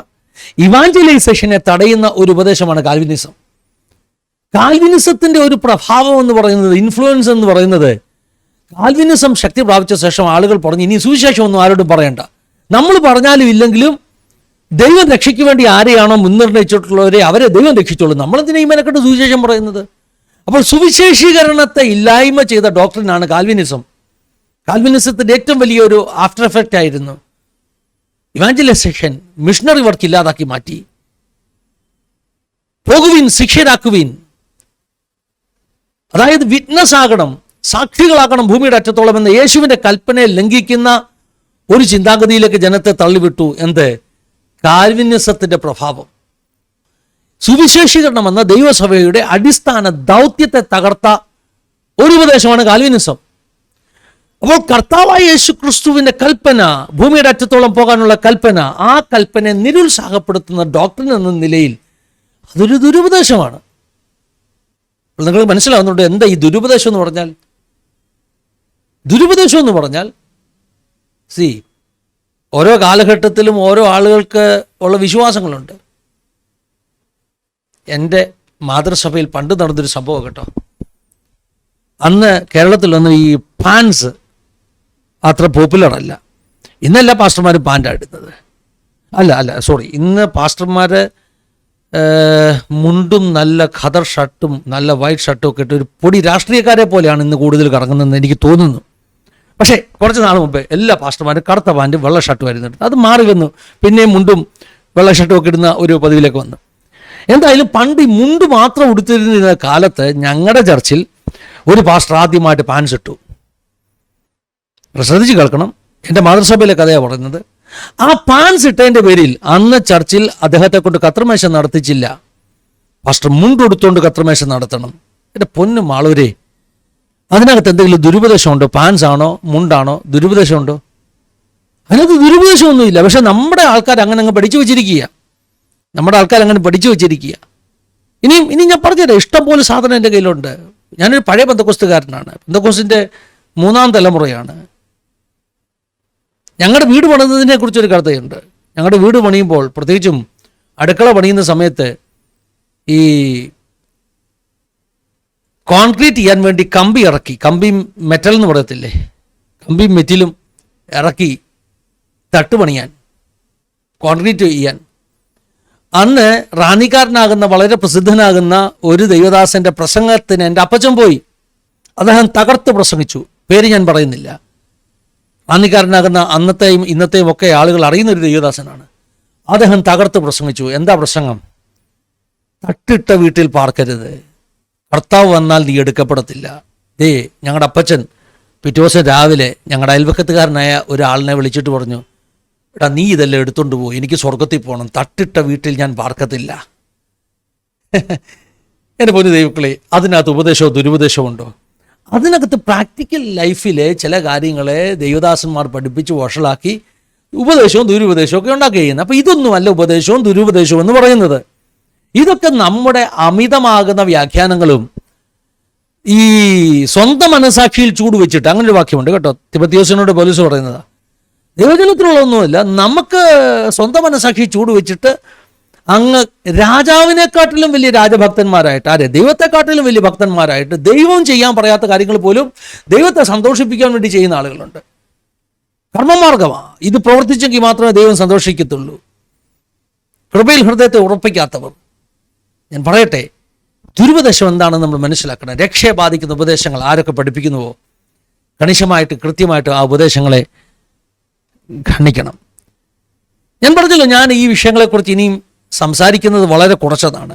ഇവാഞ്ചലൈസേഷനെ തടയുന്ന ഒരു ഉപദേശമാണ് കാൽവിനിസം. കാൽവിനിസത്തിൻ്റെ ഒരു പ്രഭാവം എന്ന് പറയുന്നത്, ഇൻഫ്ലുവൻസ് എന്ന് പറയുന്നത്, കാൽവിനിസം ശക്തി പ്രാപിച്ച ശേഷം ആളുകൾ പറഞ്ഞു ഇനി സുവിശേഷമൊന്നും ആരോടും പറയണ്ട, നമ്മൾ പറഞ്ഞാലും ഇല്ലെങ്കിലും ദൈവം രക്ഷയ്ക്ക് വേണ്ടി ആരെയാണോ മുൻനിർണയിച്ചിട്ടുള്ളവരെ അവരെ ദൈവം രക്ഷിച്ചോളൂ, നമ്മളെന്തിനാ ഈ മെനക്കെട്ട് സുവിശേഷം പറയുന്നത്? അപ്പോൾ സുവിശേഷീകരണത്തെ ഇല്ലായ്മ ചെയ്ത ഡോക്ടറിനാണ് കാൽവിനിസം. കാൽവിനിസത്തിൻ്റെ ഏറ്റവും വലിയൊരു ആഫ്റ്റർ എഫക്റ്റ് ആയിരുന്നു ഇവാഞ്ചലൈസേഷൻ. മിഷണറി വർക്ക് ഇല്ലാതാക്കി മാറ്റി. പോകുവിൻ, ശിഷ്യരാക്കുവിൻ, അതായത് വിറ്റ്നസ് ആകണം, സാക്ഷികളാകണം ഭൂമിയുടെ അറ്റത്തോളം എന്ന യേശുവിൻ്റെ കൽപ്പനയെ ലംഘിക്കുന്ന ഒരു ചിന്താഗതിയിലേക്ക് ജനത്തെ തള്ളിവിട്ടു. എന്ത്? കാൽവിനിസത്തിൻ്റെ പ്രഭാവം. സുവിശേഷീകരണം എന്ന ദൈവസഭയുടെ അടിസ്ഥാന ദൗത്യത്തെ തകർത്ത ഒരു ഉപദേശമാണ് കാൽവിനിസം. അപ്പോൾ കർത്താവായ യേശു ക്രിസ്തുവിൻ്റെ കൽപ്പന, ഭൂമിയുടെ അറ്റത്തോളം പോകാനുള്ള കൽപ്പന, ആ കൽപ്പനയെ നിരുത്സാഹപ്പെടുത്തുന്ന ഡോക്ടറിൻ എന്ന നിലയിൽ അതൊരു ദുരുപദേശമാണ്. നിങ്ങൾ മനസ്സിലാവുന്നുണ്ട് എന്താ ഈ ദുരുപദേശം എന്ന് പറഞ്ഞാൽ? ദുരുപദേശം എന്ന് പറഞ്ഞാൽ ഓരോ കാലഘട്ടത്തിലും ഓരോ ആളുകൾക്ക് ഉള്ള വിശ്വാസങ്ങളുണ്ട്. എൻ്റെ മാതൃസഭയിൽ പണ്ട് നടന്നൊരു സംഭവം കേട്ടോ. അന്ന് കേരളത്തിലൊന്നും ഈ പാൻസ് അത്ര പോപ്പുലർ അല്ല. ഇന്നെല്ലാ പാസ്റ്റർമാരും പാൻ്റാണ് ഇടുന്നത്. ഇന്ന് പാസ്റ്റർമാർ മുണ്ടും നല്ല ഖദർ ഷർട്ടും നല്ല വൈറ്റ് ഷർട്ടും ഒക്കെ ഇട്ട് ഒരു പൊടി രാഷ്ട്രീയക്കാരെ പോലെയാണ് ഇന്ന് കൂടുതൽ കറങ്ങുന്നതെന്ന് എനിക്ക് തോന്നുന്നു. പക്ഷേ കുറച്ച് നാൾ മുമ്പേ എല്ലാ പാസ്റ്റർമാരും കറുത്ത പാൻറ്റും വെള്ള ഷർട്ടും ആയിരുന്നു. അത് മാറി വന്നു, പിന്നെയും മുണ്ടും വെള്ള ഷർട്ടും ഒക്കെ ഇടുന്ന ഒരു പതിവിലേക്ക് വന്നു. എന്തായാലും പണ്ട് ഈ മുണ്ട് മാത്രം ഉടുത്തിരുന്ന കാലത്ത് ഞങ്ങളുടെ ചർച്ചിൽ ഒരു പാസ്റ്റർ ആദ്യമായിട്ട് പാൻസ് ഇട്ടു. ശ്രദ്ധിച്ച് കേൾക്കണം, എൻ്റെ മാതൃസഭയിലെ കഥയാണ് പറയുന്നത്. ആ പാൻസ് ഇട്ടതിൻ്റെ പേരിൽ അന്ന് ചർച്ചിൽ അദ്ദേഹത്തെ കൊണ്ട് കത്രമേശ നടത്തിച്ചില്ല. പാസ്റ്റർ മുണ്ടുടുത്തുകൊണ്ട് കത്രമേശ നടത്തണം. എൻ്റെ പൊന്നു മാളൂരെ, അതിനകത്ത് എന്തെങ്കിലും ദുരുപദേശമുണ്ടോ? പാൻസ് ആണോ മുണ്ടാണോ? ദുരുപദേശമുണ്ടോ? അതിനകത്ത് ദുരുപദേശമൊന്നുമില്ല. പക്ഷെ നമ്മുടെ ആൾക്കാർ അങ്ങനെ പഠിച്ചു വെച്ചിരിക്കുക. ഇനി ഞാൻ പറഞ്ഞുതരാം, ഇഷ്ടംപോലെ സാധനം എൻ്റെ കയ്യിലുണ്ട്. ഞാനൊരു പഴയ പെന്തക്കോസ്തുകാരനാണ്. പെന്തക്കോസ്തിൻ്റെ 3-ാം തലമുറയാണ്. ഞങ്ങളുടെ വീട് പണിതിനെ കുറിച്ചൊരു കഥയുണ്ട്. ഞങ്ങളുടെ വീട് പണിയുമ്പോൾ, പ്രത്യേകിച്ചും അടുക്കള പണിയുന്ന സമയത്ത്, ഈ കോൺക്രീറ്റ് ചെയ്യാൻ വേണ്ടി കമ്പി ഇറക്കി, കമ്പി മെറ്റൽ എന്ന് പറയത്തില്ലേ, കമ്പി മെറ്റിലും ഇറക്കി തട്ട് പണിയാൻ, കോൺക്രീറ്റ് ചെയ്യാൻ. അന്ന് റാന്നിക്കാരനാകുന്ന വളരെ പ്രസിദ്ധനാകുന്ന ഒരു ദൈവദാസൻ്റെ പ്രസംഗത്തിന് എൻ്റെ അപ്പച്ചൻ പോയി. അദ്ദേഹം തകർത്ത് പ്രസംഗിച്ചു. പേര് ഞാൻ പറയുന്നില്ല. റാന്നിക്കാരനാകുന്ന അന്നത്തെയും ഇന്നത്തെയും ഒക്കെ ആളുകൾ അറിയുന്ന ഒരു ദൈവദാസനാണ്. അദ്ദേഹം തകർത്ത് പ്രസംഗിച്ചു. എന്താ പ്രസംഗം? തട്ടിട്ട വീട്ടിൽ പാർക്കരുത്, കർത്താവ് വന്നാൽ നീ എടുക്കപ്പെടത്തില്ല. ഞങ്ങളുടെ അപ്പച്ചൻ പിറ്റേ ദിവസം രാവിലെ ഞങ്ങളുടെ അയൽവക്കത്തുകാരനായ ഒരാളിനെ വിളിച്ചിട്ട് പറഞ്ഞു, എടാ നീ ഇതെല്ലാം എടുത്തുകൊണ്ട് പോയി, എനിക്ക് സ്വർഗത്തിൽ പോകണം, തട്ടിട്ട വീട്ടിൽ ഞാൻ പാർക്കത്തില്ല. എൻ്റെ പൊന്നു ദൈവങ്ങളെ, അതിനകത്ത് ഉപദേശമോ ദുരുപദേശമോ ഉണ്ടോ? അതിനകത്ത് പ്രാക്ടിക്കൽ ലൈഫിലെ ചില കാര്യങ്ങളെ ദൈവദാസന്മാർ പഠിപ്പിച്ച് വഷളാക്കി ഉപദേശവും ദുരുപദേശവും ഒക്കെ ഉണ്ടാക്കി ചെയ്യുന്നത്. അപ്പോൾ ഇതൊന്നുമല്ല ഉപദേശവും ദുരുപദേശവും എന്ന് പറയുന്നത്. ഇതൊക്കെ നമ്മുടെ അമിതമാകുന്ന വ്യാഖ്യാനങ്ങളും ഈ സ്വന്തം മനസാക്ഷിയിൽ ചൂടുവെച്ചിട്ട്, അങ്ങനെ ഒരു വാക്യമുണ്ട് കേട്ടോ, തിമോഥെയോസിനോട് പൗലോസ് പറയുന്നത്. ദൈവജനത്തിലുള്ളതൊന്നുമില്ല, നമുക്ക് സ്വന്തം മനസാക്ഷി ചൂടുവെച്ചിട്ട് അങ്ങ് രാജാവിനെക്കാട്ടിലും വലിയ രാജഭക്തന്മാരായിട്ട്, ദൈവത്തെക്കാട്ടിലും വലിയ ഭക്തന്മാരായിട്ട്, ദൈവം ചെയ്യാൻ പറയാത്ത കാര്യങ്ങൾ പോലും ദൈവത്തെ സന്തോഷിപ്പിക്കാൻ വേണ്ടി ചെയ്യുന്ന ആളുകളുണ്ട്. കർമ്മമാർഗമാണ് ഇത്. പ്രവർത്തിച്ചെങ്കിൽ മാത്രമേ ദൈവം സന്തോഷിക്കത്തുള്ളൂ. കൃപയിൽ ഹൃദയത്തെ ഉറപ്പിക്കാത്തവർ. ഞാൻ പറയട്ടെ, ദുരുപദേശം എന്താണെന്ന് നമ്മൾ മനസ്സിലാക്കണം. രക്ഷയെ ബാധിക്കുന്ന ഉപദേശങ്ങൾ ആരൊക്കെ പഠിപ്പിക്കുന്നുവോ കണിശമായിട്ട് കൃത്യമായിട്ട് ആ ഉപദേശങ്ങളെ ഖണ്ഡിക്കണം. ഞാൻ പറഞ്ഞല്ലോ, ഞാൻ ഈ വിഷയങ്ങളെക്കുറിച്ച് ഇനിയും സംസാരിക്കുന്നത് വളരെ കുറച്ചതാണ്.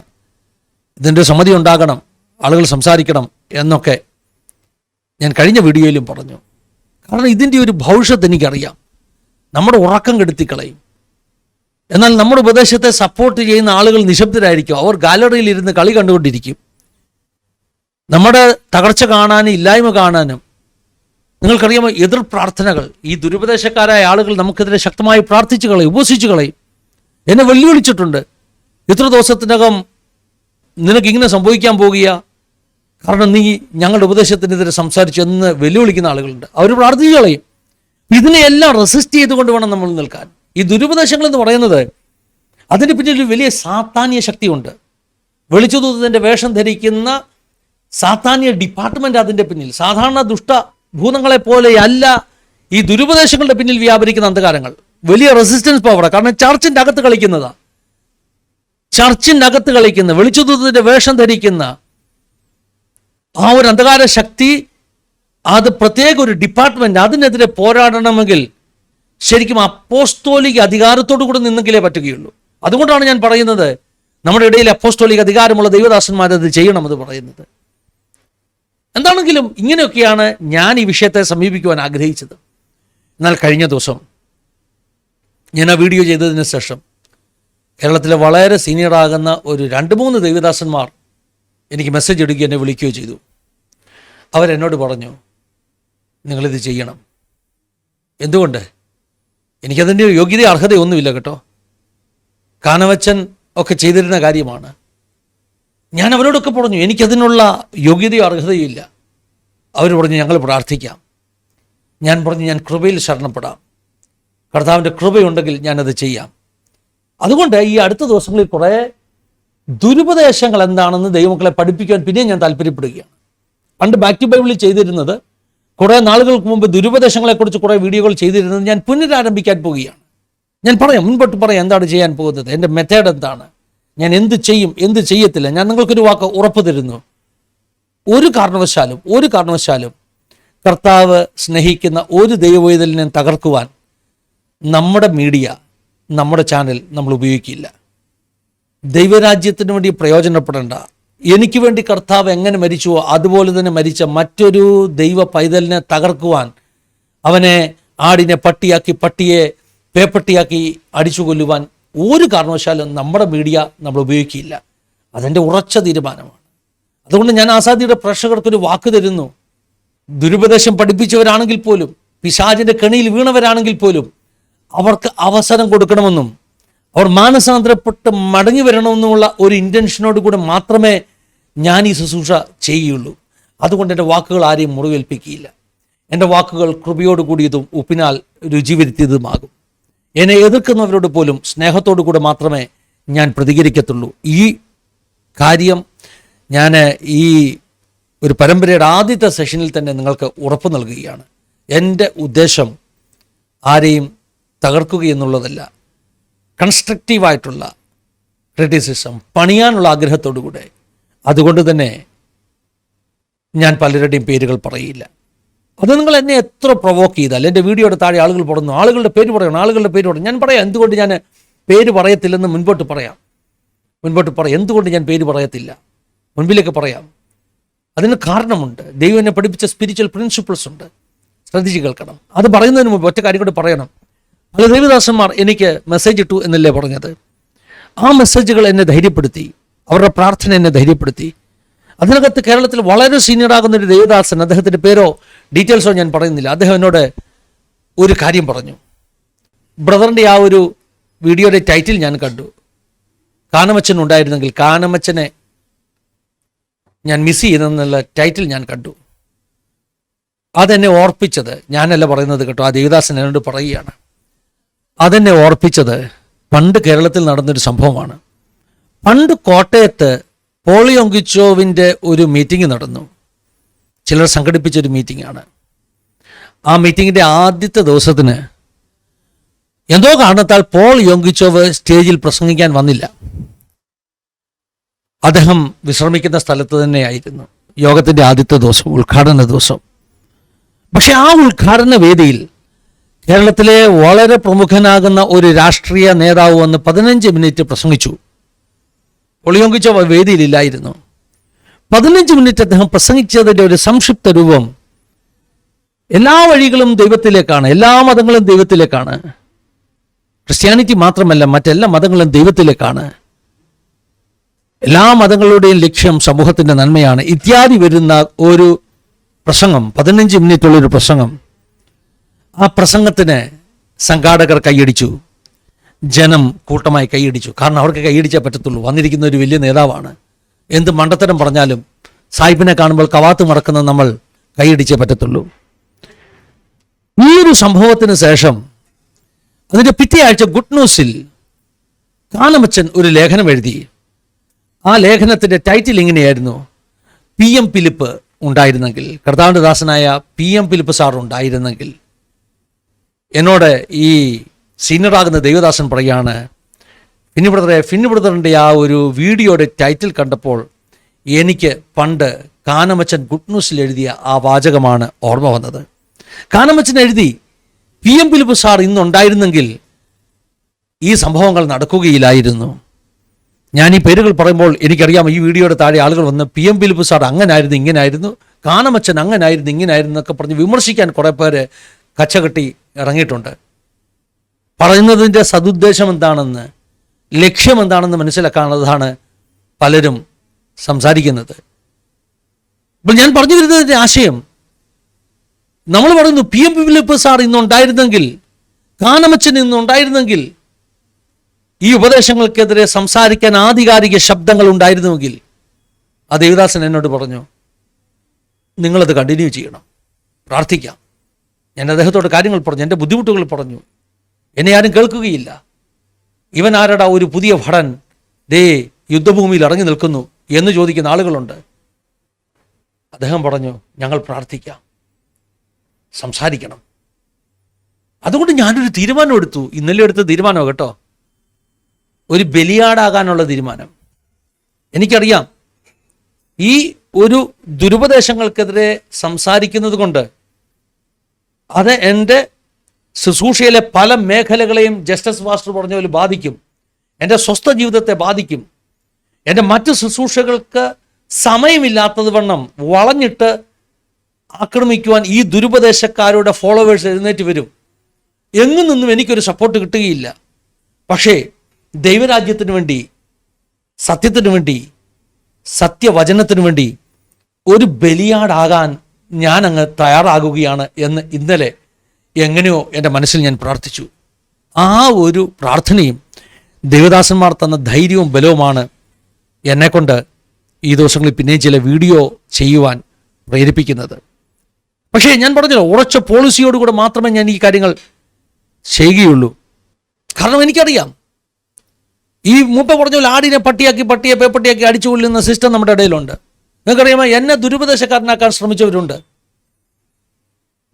ഇതിൻ്റെ സമ്മതി ഉണ്ടാകണം, ആളുകൾ സംസാരിക്കണം എന്നൊക്കെ ഞാൻ കഴിഞ്ഞ വീഡിയോയിലും പറഞ്ഞു. കാരണം ഇതിൻ്റെ ഒരു ഭവിഷ്യത്ത് എനിക്കറിയാം. നമ്മുടെ ഉറക്കം കെടുത്തിക്കളയും. എന്നാൽ നമ്മുടെ ഉപദേശത്തെ സപ്പോർട്ട് ചെയ്യുന്ന ആളുകൾ നിശബ്ദരായിരിക്കും. അവർ ഗാലറിയിൽ ഇരുന്ന് കളി കണ്ടുകൊണ്ടിരിക്കും. നമ്മുടെ തകർച്ച കാണാനും ഇല്ലായ്മ കാണാനും. നിങ്ങൾക്കറിയാമോ, എതിർ പ്രാർത്ഥനകൾ, ഈ ദുരുപദേശക്കാരായ ആളുകൾ നമുക്കെതിരെ ശക്തമായി പ്രാർത്ഥിച്ചു കളയും, ഉപസിച്ചു കളയും. എന്നെ വെല്ലുവിളിച്ചിട്ടുണ്ട്. ഇത്ര ദിവസത്തിനകം നിനക്കിങ്ങനെ സംഭവിക്കാൻ പോകുക, കാരണം നീ ഞങ്ങളുടെ ഉപദേശത്തിനെതിരെ സംസാരിച്ചു എന്ന് വെല്ലുവിളിക്കുന്ന ആളുകളുണ്ട്. അവർ പ്രാർത്ഥിച്ചു കളയും. ഇതിനെയെല്ലാം റെസിസ്റ്റ് ചെയ്തുകൊണ്ട് വേണം നമ്മൾ നിൽക്കാൻ. ഈ ദുരുപദേശങ്ങൾ എന്ന് പറയുന്നത്, അതിൻ്റെ പിന്നിൽ ഒരു വലിയ സാത്താന്യ ശക്തിയുണ്ട്. വെളിച്ചദൂതൻ്റെ വേഷം ധരിക്കുന്ന സാത്താന്യ ഡിപ്പാർട്ട്മെൻ്റ് അതിൻ്റെ പിന്നിൽ. സാധാരണ ദുഷ്ടഭൂതങ്ങളെ പോലെയല്ല ഈ ദുരുപദേശങ്ങളുടെ പിന്നിൽ വ്യാപരിക്കുന്ന അന്ധകാരങ്ങൾ. വലിയ റെസിസ്റ്റൻസ് പവർ. കാരണം ചർച്ചിൻ്റെ അകത്ത് കളിക്കുന്നതാണ്. ചർച്ചിൻ്റെ അകത്ത് കളിക്കുന്ന വെളിച്ചദൂതൻ്റെ വേഷം ധരിക്കുന്ന ആ ഒരു അന്ധകാര ശക്തി, അത് പ്രത്യേക ഒരു ഡിപ്പാർട്ട്മെന്റ്. അതിനെതിരെ പോരാടണമെങ്കിൽ ശരിക്കും അപ്പോസ്തോലിക അധികാരത്തോടു കൂടെ നിന്നെങ്കിലേ പറ്റുകയുള്ളൂ. അതുകൊണ്ടാണ് ഞാൻ പറയുന്നത്, നമ്മുടെ ഇടയിൽ അപ്പോസ്തോലിക അധികാരമുള്ള ദൈവദാസന്മാരത് ചെയ്യണമെന്ന് പറയുന്നത്. എന്താണെങ്കിലും ഇങ്ങനെയൊക്കെയാണ് ഞാൻ ഈ വിഷയത്തെ സമീപിക്കുവാൻ ആഗ്രഹിച്ചത്. എന്നാൽ കഴിഞ്ഞ ദിവസം ഞാൻ ആ വീഡിയോ ചെയ്തതിന് ശേഷം കേരളത്തിലെ വളരെ സീനിയറാകുന്ന ഒരു 2-3 ദൈവദാസന്മാർ എനിക്ക് മെസ്സേജ് എടുക്കുകയോ എന്നെ വിളിക്കുകയോ ചെയ്തു. അവരെന്നോട് പറഞ്ഞു, നിങ്ങളിത് ചെയ്യണം. എന്തുകൊണ്ട്? എനിക്കതിൻ്റെ യോഗ്യത അർഹതയൊന്നുമില്ല കേട്ടോ. കാനവച്ചൻ ഒക്കെ ചെയ്തിരുന്ന കാര്യമാണ്. ഞാൻ അവരോടൊക്കെ പറഞ്ഞു, എനിക്കതിനുള്ള യോഗ്യതയോ അർഹതയോ ഇല്ല. അവർ പറഞ്ഞു, ഞങ്ങൾ പ്രാർത്ഥിക്കാം. ഞാൻ പറഞ്ഞു, ഞാൻ കൃപയിൽ ശരണപ്പെടാം. കർത്താവിൻ്റെ കൃപയുണ്ടെങ്കിൽ ഞാനത് ചെയ്യാം. അതുകൊണ്ട് ഈ അടുത്ത ദിവസങ്ങളിൽ കുറേ ദുരുപദേശങ്ങൾ എന്താണെന്ന് ദൈവമക്കളെ പഠിപ്പിക്കാൻ പിന്നെയും ഞാൻ താല്പര്യപ്പെടുകയാണ്. പണ്ട് ബാക്ക് ടു ബൈബിളിൽ ചെയ്തിരുന്നത്, കുറേ നാളുകൾക്ക് മുമ്പ് ദുരുപദേശങ്ങളെക്കുറിച്ച് കുറേ വീഡിയോകൾ ചെയ്തിരുന്നത് ഞാൻ പുനരാരംഭിക്കാൻ പോവുകയാണ്. ഞാൻ മുൻപോട്ട് പറയാം എന്താണ് ചെയ്യാൻ പോകുന്നത്, എൻ്റെ മെത്തേഡ് എന്താണ്, ഞാൻ എന്ത് ചെയ്യും, എന്ത് ചെയ്യത്തില്ല. ഞാൻ നിങ്ങൾക്കൊരു വാക്ക് ഉറപ്പ് തരുന്നു, ഒരു കാരണവശാലും കർത്താവ് സ്നേഹിക്കുന്ന ഒരു ദൈവവേദലിനെ തകർക്കുവാൻ നമ്മുടെ മീഡിയ, നമ്മുടെ ചാനൽ നമ്മൾ ഉപയോഗിക്കില്ല. ദൈവരാജ്യത്തിന് വേണ്ടി പ്രയോജനപ്പെടേണ്ട, എനിക്ക് വേണ്ടി കർത്താവ് എങ്ങനെ മരിച്ചുവോ അതുപോലെ തന്നെ മരിച്ച മറ്റൊരു ദൈവ പൈതലിനെ തകർക്കുവാൻ, അവനെ ആടിനെ പട്ടിയാക്കി, പട്ടിയെ പേപ്പട്ടിയാക്കി അടിച്ചു കൊല്ലുവാൻ ഒരു കാരണവശാലും നമ്മുടെ മീഡിയ നമ്മൾ ഉപയോഗിക്കില്ല. അതെൻ്റെ ഉറച്ച തീരുമാനമാണ്. അതുകൊണ്ട് ഞാൻ ആസാദിയുടെ പ്രേക്ഷകർക്കൊരു വാക്ക് തരുന്നു, ദുരുപദേശം പഠിപ്പിച്ചവരാണെങ്കിൽ പോലും, പിശാചിൻ്റെ കെണിയിൽ വീണവരാണെങ്കിൽ പോലും അവർക്ക് അവസരം കൊടുക്കണമെന്നും അവർ മാനസാന്തരപ്പെട്ട് മടങ്ങി വരണമെന്നുമുള്ള ഒരു ഇൻറ്റൻഷനോട് കൂടെ മാത്രമേ ഞാൻ ഈ ശുശ്രൂഷ ചെയ്യുകയുള്ളൂ. അതുകൊണ്ട് എൻ്റെ വാക്കുകൾ ആരെയും മുറിവേൽപ്പിക്കുകയില്ല. എൻ്റെ വാക്കുകൾ കൃപയോട് കൂടിയതും ഉപ്പിനാൽ രുചി വരുത്തിയതുമാകും. എന്നെ എതിർക്കുന്നവരോട് പോലും സ്നേഹത്തോടു കൂടെ മാത്രമേ ഞാൻ പ്രതികരിക്കത്തുള്ളൂ. ഈ കാര്യം ഞാൻ ഈ ഒരു പരമ്പരയുടെ ആദ്യത്തെ സെഷനിൽ തന്നെ നിങ്ങൾക്ക് ഉറപ്പ് നൽകുകയാണ്. എൻ്റെ ഉദ്ദേശം ആരെയും തകർക്കുക എന്നുള്ളതല്ല, കൺസ്ട്രക്റ്റീവായിട്ടുള്ള ക്രിറ്റിസിസം പണിയാനുള്ള ആഗ്രഹത്തോടു കൂടെ. അതുകൊണ്ട് തന്നെ ഞാൻ പലരുടെയും പേരുകൾ പറയില്ല. അത് നിങ്ങൾ എന്നെ എത്ര പ്രൊവോക്ക് ചെയ്താൽ, എൻ്റെ വീഡിയോയുടെ താഴെ ആളുകൾ പറയുന്നു, ആളുകളുടെ പേര് പറയണം. ഞാൻ പറയാം എന്തുകൊണ്ട് ഞാൻ പേര് പറയത്തില്ലെന്ന് മുൻപോട്ട് പറയാം. എന്തുകൊണ്ട് ഞാൻ പേര് പറയത്തില്ല, മുൻപിലേക്ക് പറയാം. അതിന് കാരണമുണ്ട്. ദൈവം എന്നെ പഠിപ്പിച്ച സ്പിരിച്വൽ പ്രിൻസിപ്പിൾസ് ഉണ്ട്, ശ്രദ്ധിച്ച് കേൾക്കണം. അത് പറയുന്നതിന് മുമ്പ് ഒറ്റ കാര്യം കൂടി പറയണം. പല ദൈവദാസന്മാർ എനിക്ക് മെസ്സേജ് ഇട്ടു എന്നല്ലേ പറഞ്ഞത്. ആ മെസ്സേജുകൾ എന്നെ ധൈര്യപ്പെടുത്തി, അവരുടെ പ്രാർത്ഥന എന്നെ ധൈര്യപ്പെടുത്തി. അതിനകത്ത് കേരളത്തിൽ വളരെ സീനിയറാകുന്നൊരു ദൈവദാസൻ, അദ്ദേഹത്തിൻ്റെ പേരോ ഡീറ്റെയിൽസോ ഞാൻ പറയുന്നില്ല, അദ്ദേഹം എന്നോട് ഒരു കാര്യം പറഞ്ഞു. ബ്രദറിൻ്റെ ആ ഒരു വീഡിയോയുടെ ടൈറ്റിൽ ഞാൻ കണ്ടു, കാനമച്ചൻ ഉണ്ടായിരുന്നെങ്കിൽ, കാനമച്ചനെ ഞാൻ മിസ് ചെയ്യുന്നെന്നുള്ള ടൈറ്റിൽ ഞാൻ കണ്ടു. അതെന്നെ ഓർപ്പിച്ചത്, ഞാനല്ല പറയുന്നത് കേട്ടോ, ആ ദേവദാസൻ എന്നോട് പറയുകയാണ്, അതെന്നെ ഓർപ്പിച്ചത് പണ്ട് കേരളത്തിൽ നടന്നൊരു സംഭവമാണ്. പണ്ട് കോട്ടയത്ത് പോളിയോങ്കിച്ചോവിൻ്റെ ഒരു മീറ്റിംഗ് നടന്നു. ചിലർ സംഘടിപ്പിച്ചൊരു മീറ്റിംഗാണ്. ആ മീറ്റിങ്ങിൻ്റെ ആദ്യത്തെ ദിവസത്തിന് എന്തോ കാരണത്താൽ പോൾ യോങ്കിച്ചോവ് സ്റ്റേജിൽ പ്രസംഗിക്കാൻ വന്നില്ല. അദ്ദേഹം വിശ്രമിക്കുന്ന സ്ഥലത്ത് തന്നെയായിരുന്നു യോഗത്തിൻ്റെ ആദ്യത്തെ ദിവസം, ഉദ്ഘാടന ദിവസം. പക്ഷെ ആ ഉദ്ഘാടന വേദിയിൽ കേരളത്തിലെ വളരെ പ്രമുഖനാകുന്ന ഒരു രാഷ്ട്രീയ നേതാവ് വന്ന് 15 മിനിറ്റ് പ്രസംഗിച്ചു. പോളിയോങ്കിച്ചോവ് വേദിയിലില്ലായിരുന്നു. 15 മിനിറ്റ് അദ്ദേഹം പ്രസംഗിച്ചതിൻ്റെ ഒരു സംക്ഷിപ്ത രൂപം, എല്ലാ വഴികളും ദൈവത്തിലേക്കാണ്, എല്ലാ മതങ്ങളും ദൈവത്തിലേക്കാണ്, ക്രിസ്ത്യാനിറ്റി മാത്രമല്ല മറ്റെല്ലാ മതങ്ങളും ദൈവത്തിലേക്കാണ്, എല്ലാ മതങ്ങളുടെയും ലക്ഷ്യം സമൂഹത്തിൻ്റെ നന്മയാണ് ഇത്യാദി വരുന്ന ഒരു പ്രസംഗം, 15 മിനിറ്റുള്ളൊരു പ്രസംഗം. ആ പ്രസംഗത്തിന് സംഘാടകർ കൈയടിച്ചു, ജനം കൂട്ടമായി കൈയടിച്ചു. കാരണം അവർക്ക് കൈയടിച്ചേ പറ്റത്തുള്ളൂ, വന്നിരിക്കുന്ന ഒരു വലിയ നേതാവാണ്. എന്ത് മണ്ടത്തരം പറഞ്ഞാലും സാഹിബിനെ കാണുമ്പോൾ കവാത്ത് മടക്കുന്ന നമ്മൾ കൈയടിച്ചേ പറ്റത്തുള്ളൂ. ഈ ഒരു സംഭവത്തിന് ശേഷം അതിൻ്റെ പിറ്റേ ആഴ്ച ഗുഡ് ന്യൂസിൽ കാനമച്ചൻ ഒരു ലേഖനം എഴുതി. ആ ലേഖനത്തിൻ്റെ ടൈറ്റിൽ ഇങ്ങനെയായിരുന്നു, PM ഫിലിപ്പ് ഉണ്ടായിരുന്നെങ്കിൽ, കർത്താവിൻ്റെ ദാസനായ PM ഫിലിപ്പ് സാർ ഉണ്ടായിരുന്നെങ്കിൽ. എന്നോട് ഈ സീനിയറാകുന്ന ദൈവദാസൻ പറയാണ്, ഫിന്നി ബ്രദറിൻ്റെ ആ ഒരു വീഡിയോയുടെ ടൈറ്റിൽ കണ്ടപ്പോൾ എനിക്ക് പണ്ട് കാനമച്ചൻ ഗുഡ് ന്യൂസിൽ എഴുതിയ ആ വാചകമാണ് ഓർമ്മ വന്നത്. കാനമച്ചൻ എഴുതി, PM ഫിലിപ്പ് സാർ ഇന്നുണ്ടായിരുന്നെങ്കിൽ ഈ സംഭവങ്ങൾ നടക്കുകയില്ലായിരുന്നു. ഞാൻ ഈ പേരുകൾ പറയുമ്പോൾ എനിക്കറിയാം ഈ വീഡിയോയുടെ താഴെ ആളുകൾ വന്ന് PM ഫിലിപ്പ് സാർ അങ്ങനായിരുന്നു, ഇങ്ങനായിരുന്നു, കാനമച്ചൻ അങ്ങനായിരുന്നു, ഇങ്ങനായിരുന്നു എന്നൊക്കെ പറഞ്ഞ് വിമർശിക്കാൻ കുറേ പേര് കച്ചകെട്ടി ഇറങ്ങിയിട്ടുണ്ട്. പറയുന്നതിൻ്റെ സതുദ്ദേശം എന്താണെന്ന് ലക്ഷ്യം എന്താണെന്ന് മനസ്സിലാക്കാനുള്ളതാണ് പലരും സംസാരിക്കുന്നത്. അപ്പോൾ ഞാൻ പറഞ്ഞു വരുന്നതിൻ്റെ ആശയം, നമ്മൾ പറയുന്നു PM ഫിലിപ്പ് സാർ ഇന്നുണ്ടായിരുന്നെങ്കിൽ, കാനമച്ചൻ ഇന്നുണ്ടായിരുന്നെങ്കിൽ, ഈ ഉപദേശങ്ങൾക്കെതിരെ സംസാരിക്കാൻ ആധികാരിക ശബ്ദങ്ങൾ ഉണ്ടായിരുന്നുവെങ്കിൽ, ആ ദേവദാസൻ എന്നോട് പറഞ്ഞു, നിങ്ങളത് കണ്ടിന്യൂ ചെയ്യണം, പ്രാർത്ഥിക്കാം. ഞാൻ അദ്ദേഹത്തോട് കാര്യങ്ങൾ പറഞ്ഞു, എൻ്റെ ബുദ്ധിമുട്ടുകൾ പറഞ്ഞു. എന്നെ ആരും കേൾക്കുകയില്ല. ഇവൻ ആരടാ ഒരു പുതിയ ഭടൻ ദേ യുദ്ധഭൂമിയിൽ ഇറങ്ങി നിൽക്കുന്നു എന്ന് ചോദിക്കുന്ന ആളുകളുണ്ട്. അദ്ദേഹം പറഞ്ഞു, ഞങ്ങൾ പ്രാർത്ഥിക്കാം, സംസാരിക്കണം. അതുകൊണ്ട് ഞാനൊരു തീരുമാനം എടുത്തു. ഇന്നലെ എടുത്ത തീരുമാനമാണ് കേട്ടോ, ഒരു ബലിയാടാകാനുള്ള തീരുമാനം. എനിക്കറിയാം ഈ ഒരു ദുരുപദേശങ്ങൾക്കെതിരെ സംസാരിക്കുന്നത് കൊണ്ട് അത് എൻ്റെ ശുശ്രൂഷയിലെ പല മേഖലകളെയും ജസ്റ്റിസ് മാസ്റ്റർ പറഞ്ഞ പോലെ ബാധിക്കും. എൻ്റെ സ്വസ്ഥ ജീവിതത്തെ ബാധിക്കും. എൻ്റെ മറ്റ് ശുശ്രൂഷകൾക്ക് സമയമില്ലാത്തത് വണ്ണം വളഞ്ഞിട്ട് ആക്രമിക്കുവാൻ ഈ ദുരുപദേശക്കാരുടെ ഫോളോവേഴ്സ് എഴുന്നേറ്റ് വരും. എങ്ങും നിന്നും എനിക്കൊരു സപ്പോർട്ട് കിട്ടുകയില്ല. പക്ഷേ ദൈവരാജ്യത്തിന് വേണ്ടി, സത്യത്തിന് വേണ്ടി, സത്യവചനത്തിന് വേണ്ടി ഒരു ബലിയാടാകാൻ ഞാൻ അങ്ങ് തയ്യാറാകുകയാണ് എന്ന് ഇന്നലെ എങ്ങനെയോ എൻ്റെ മനസ്സിൽ ഞാൻ പ്രാർത്ഥിച്ചു. ആ ഒരു പ്രാർത്ഥനയും ദേവദാസന്മാർ തന്ന ധൈര്യവും ബലവുമാണ് എന്നെക്കൊണ്ട് ഈ ദിവസങ്ങളിൽ പിന്നെയും ചില വീഡിയോ ചെയ്യുവാൻ പ്രേരിപ്പിക്കുന്നത്. പക്ഷേ ഞാൻ പറഞ്ഞല്ലോ, ഉറച്ച പോളിസിയോടുകൂടെ മാത്രമേ ഞാൻ ഈ കാര്യങ്ങൾ ചെയ്യുകയുള്ളൂ. കാരണം എനിക്കറിയാം, ഈ മുമ്പ് പറഞ്ഞ പോലെ ആടിനെ പട്ടിയെ പേപ്പട്ടിയാക്കി അടിച്ചു കൊല്ലുന്ന സിസ്റ്റം നമ്മുടെ ഇടയിലുണ്ട്. നിങ്ങൾക്കറിയാമോ, എന്നെ ദുരുപദേശക്കാരനാക്കാൻ ശ്രമിച്ചവരുണ്ട്.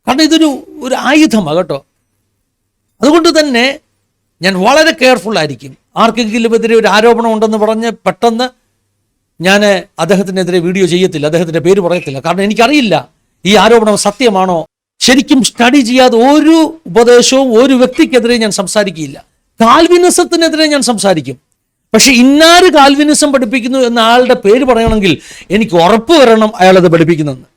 കാരണം ഇതൊരു ആയുധമാണ് കേട്ടോ. അതുകൊണ്ട് തന്നെ ഞാൻ വളരെ കെയർഫുൾ ആയിരിക്കും. ആർക്കെങ്കിലും എതിരെ ഒരു ആരോപണം ഉണ്ടെന്ന് പറഞ്ഞ് പെട്ടെന്ന് ഞാൻ അദ്ദേഹത്തിനെതിരെ വീഡിയോ ചെയ്യത്തില്ല, അദ്ദേഹത്തിൻ്റെ പേര് പറയത്തില്ല. കാരണം എനിക്കറിയില്ല ഈ ആരോപണം സത്യമാണോ. ശരിക്കും സ്റ്റഡി ചെയ്യാതെ ഒരു ഉപദേശവും ഒരു വ്യക്തിക്കെതിരെ ഞാൻ സംസാരിക്കുകയില്ല. കാൽവിനിസത്തിനെതിരെ ഞാൻ സംസാരിക്കും. പക്ഷെ ഇന്നാര് കാൽവിനിസം പഠിപ്പിക്കുന്നു എന്ന ആളുടെ പേര് പറയണമെങ്കിൽ എനിക്ക് ഉറപ്പ് വരണം അയാളത് പഠിപ്പിക്കുന്നെന്ന്.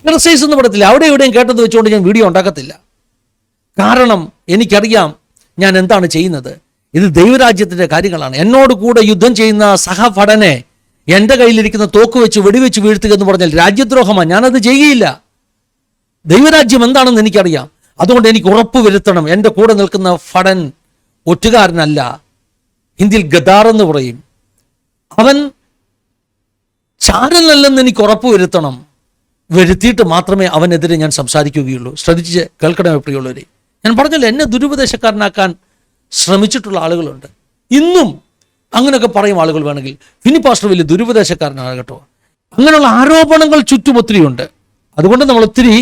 ക്രിട്ടിസൈസ് ഒന്നും പെടത്തില്ല. അവിടെ എവിടെയും കേട്ടത് വെച്ചുകൊണ്ട് ഞാൻ വീഡിയോ ഉണ്ടാക്കത്തില്ല. കാരണം എനിക്കറിയാം ഞാൻ എന്താണ് ചെയ്യുന്നത്. ഇത് ദൈവരാജ്യത്തിൻ്റെ കാര്യങ്ങളാണ്. എന്നോട് കൂടെ യുദ്ധം ചെയ്യുന്ന സഹഭടനെ എൻ്റെ കയ്യിലിരിക്കുന്ന തോക്ക് വെച്ച് വെടിവെച്ച് വീഴ്ത്തുക എന്ന് പറഞ്ഞാൽ രാജ്യദ്രോഹമാണ്. ഞാനത് ചെയ്യുകയില്ല. ദൈവരാജ്യം എന്താണെന്ന് എനിക്കറിയാം. അതുകൊണ്ട് എനിക്ക് ഉറപ്പ് വരുത്തണം, എൻ്റെ കൂടെ നിൽക്കുന്ന ഭടൻ ഒറ്റുകാരനല്ല, ഹിന്ദിയിൽ ഗദാർ എന്ന് പറയും, അവൻ ചാരനല്ലെന്ന് എനിക്ക് ഉറപ്പ് വരുത്തണം. വരുത്തിയിട്ട് മാത്രമേ അവനെതിരെ ഞാൻ സംസാരിക്കുകയുള്ളൂ. ശ്രദ്ധിച്ച് കേൾക്കണമേ പ്രിയമുള്ളവരെ. ഞാൻ പറഞ്ഞല്ലോ, എന്നെ ദുരുപദേശക്കാരനാക്കാൻ ശ്രമിച്ചിട്ടുള്ള ആളുകളുണ്ട്. ഇന്നും അങ്ങനെയൊക്കെ പറയും ആളുകൾ. വേണമെങ്കിൽ ഫിനി പാസ്റ്റർ വലിയ ദുരുപദേശക്കാരനാണ് കേട്ടോ. അങ്ങനെയുള്ള ആരോപണങ്ങൾ ചുറ്റും ഒത്തിരിയുണ്ട്. അതുകൊണ്ട് നമ്മൾ ഒത്തിരി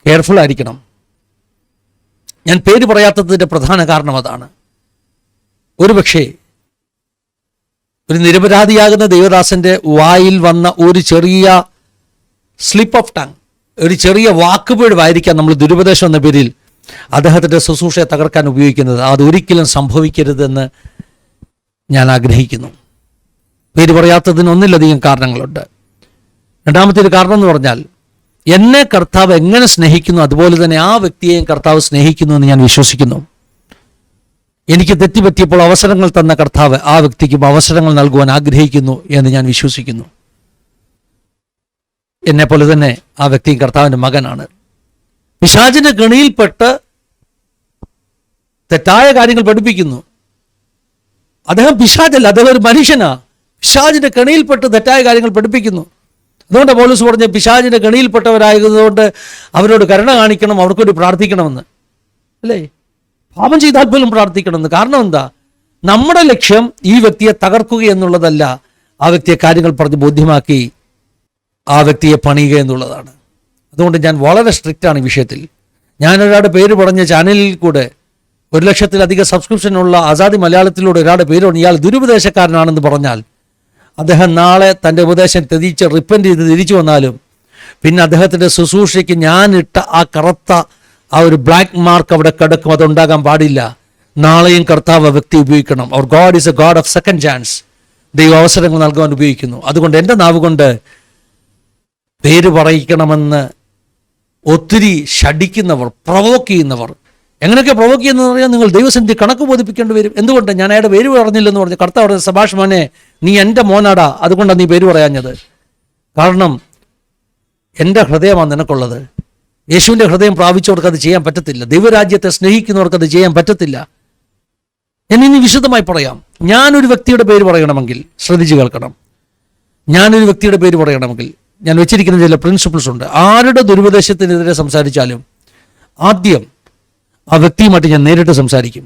കെയർഫുൾ ആയിരിക്കണം. ഞാൻ പേര് പറയാത്തതിൻ്റെ പ്രധാന കാരണം അതാണ്. ഒരുപക്ഷേ ഒരു നിരപരാധിയാകുന്ന ദൈവദാസന്റെ വായിൽ വന്ന ഒരു ചെറിയ സ്ലിപ്പ് ഓഫ് ടങ്, ഒരു ചെറിയ വാക്കുപിഴവായിരിക്കാം നമ്മൾ ദുരുപദേശം എന്ന പേരിൽ അദ്ദേഹത്തിൻ്റെ ശുശ്രൂഷയെ തകർക്കാൻ ഉപയോഗിക്കുന്നത്. അതൊരിക്കലും സംഭവിക്കരുതെന്ന് ഞാൻ ആഗ്രഹിക്കുന്നു. പേര് പറയാത്തതിന് ഒന്നിലധികം കാരണങ്ങളുണ്ട്. രണ്ടാമത്തെ ഒരു കാരണം എന്ന് പറഞ്ഞാൽ, എന്നെ കർത്താവ് എങ്ങനെ സ്നേഹിക്കുന്നു അതുപോലെ തന്നെ ആ വ്യക്തിയെയും കർത്താവ് സ്നേഹിക്കുന്നു എന്ന് ഞാൻ വിശ്വസിക്കുന്നു. എനിക്ക് തെറ്റുപറ്റിയപ്പോൾ അവസരങ്ങൾ തന്ന കർത്താവ് ആ വ്യക്തിക്കും അവസരങ്ങൾ നൽകുവാൻ ആഗ്രഹിക്കുന്നു എന്ന് ഞാൻ വിശ്വസിക്കുന്നു. എന്നെപ്പോലെ തന്നെ ആ വ്യക്തിയും കർത്താവിൻ്റെ മകനാണ്. പിശാചിന്റെ കെണിയിൽപ്പെട്ട് തെറ്റായ കാര്യങ്ങൾ പഠിപ്പിക്കുന്നു. അദ്ദേഹം പിശാചല്ല, അദ്ദേഹം ഒരു മനുഷ്യനാ. പിശാചിന്റെ കെണിയിൽപ്പെട്ട് തെറ്റായ കാര്യങ്ങൾ പഠിപ്പിക്കുന്നു. അതുകൊണ്ട് പൗലോസ് പറഞ്ഞ പിശാചിന്റെ കെണിയിൽപ്പെട്ടവരായതുകൊണ്ട് അവരോട് കരുണ കാണിക്കണം, അവർക്കൊരു പ്രാർത്ഥിക്കണമെന്ന് അല്ലേ. പാപം ചെയ്താൽ പോലും പ്രാർത്ഥിക്കണമെന്ന്. കാരണം എന്താ? നമ്മുടെ ലക്ഷ്യം ഈ വ്യക്തിയെ തകർക്കുക എന്നുള്ളതല്ല, ആ വ്യക്തിയെ കാര്യങ്ങൾ പറഞ്ഞ് ബോധ്യമാക്കി ആ വ്യക്തിയെ പണിയുക എന്നുള്ളതാണ്. അതുകൊണ്ട് ഞാൻ വളരെ സ്ട്രിക്റ്റാണ് ഈ വിഷയത്തിൽ. ഞാൻ ഒരാളുടെ പേര് പറഞ്ഞ ചാനലിൽ കൂടെ 1,00,000-ലധികം സബ്സ്ക്രിപ്ഷനുള്ള ആസാദി മലയാളത്തിലൂടെ ഒരാളുടെ പേര് പറഞ്ഞു ഇയാൾ ദുരുപദേശക്കാരനാണെന്ന് പറഞ്ഞാൽ അദ്ദേഹം നാളെ തൻ്റെ ഉപദേശം തെതിച്ച് റിപ്പൻറ്റ് ചെയ്ത് തിരിച്ചു വന്നാലും പിന്നെ അദ്ദേഹത്തിൻ്റെ ശുശ്രൂഷയ്ക്ക് ഞാനിട്ട ആ കറുത്ത ആ ഒരു ബ്ലാക്ക് മാർക്ക് അവിടെ കിടക്കും. അതുണ്ടാകാൻ പാടില്ല. നാളെയും കർത്താവ് വ്യക്തി ഉപയോഗിക്കണം. അവർ God is a God of second chance. ദൈവം അവസരങ്ങൾ നൽകുവാൻ ഉപയോഗിക്കുന്നു. അതുകൊണ്ട് എൻ്റെ നാവ് കൊണ്ട് പേര് പറയിക്കണമെന്ന് ഒത്തിരി ശഠിക്കുന്നവർ, പ്രൊവോക്ക് ചെയ്യുന്നവർ എങ്ങനെയൊക്കെ പ്രൊവോക്ക് ചെയ്യുന്നതെന്ന് അറിയാം. നിങ്ങൾ ദൈവസന്നിധി കണക്ക് ബോധിപ്പിക്കേണ്ടി വരും. എന്തുകൊണ്ട്? ഞാൻ അയാളുടെ പേര് പറഞ്ഞില്ലെന്ന് പറഞ്ഞു. കർത്താവ് സബാഷ് മോനെ, നീ എൻ്റെ മോനാടാ, അതുകൊണ്ടാണ് നീ പേര് പറയാഞ്ഞത്. കാരണം എൻ്റെ ഹൃദയമാണ് നിനക്കുള്ളത്. യേശുവിൻ്റെ ഹൃദയം പ്രാപിച്ചവർക്ക് അത് ചെയ്യാൻ പറ്റത്തില്ല. ദൈവരാജ്യത്തെ സ്നേഹിക്കുന്നവർക്ക് അത് ചെയ്യാൻ പറ്റത്തില്ല. ഞാൻ ഇനി വിശദമായി പറയാം. ഞാനൊരു വ്യക്തിയുടെ പേര് പറയണമെങ്കിൽ ശ്രദ്ധിച്ച് കേൾക്കണം. ഞാനൊരു വ്യക്തിയുടെ പേര് പറയണമെങ്കിൽ ഞാൻ വെച്ചിരിക്കുന്ന ചില പ്രിൻസിപ്പിൾസ് ഉണ്ട്. ആരുടെ ദുരുപദേശത്തിനെതിരെ സംസാരിച്ചാലും ആദ്യം ആ വ്യക്തിയുമായിട്ട് ഞാൻ നേരിട്ട് സംസാരിക്കും.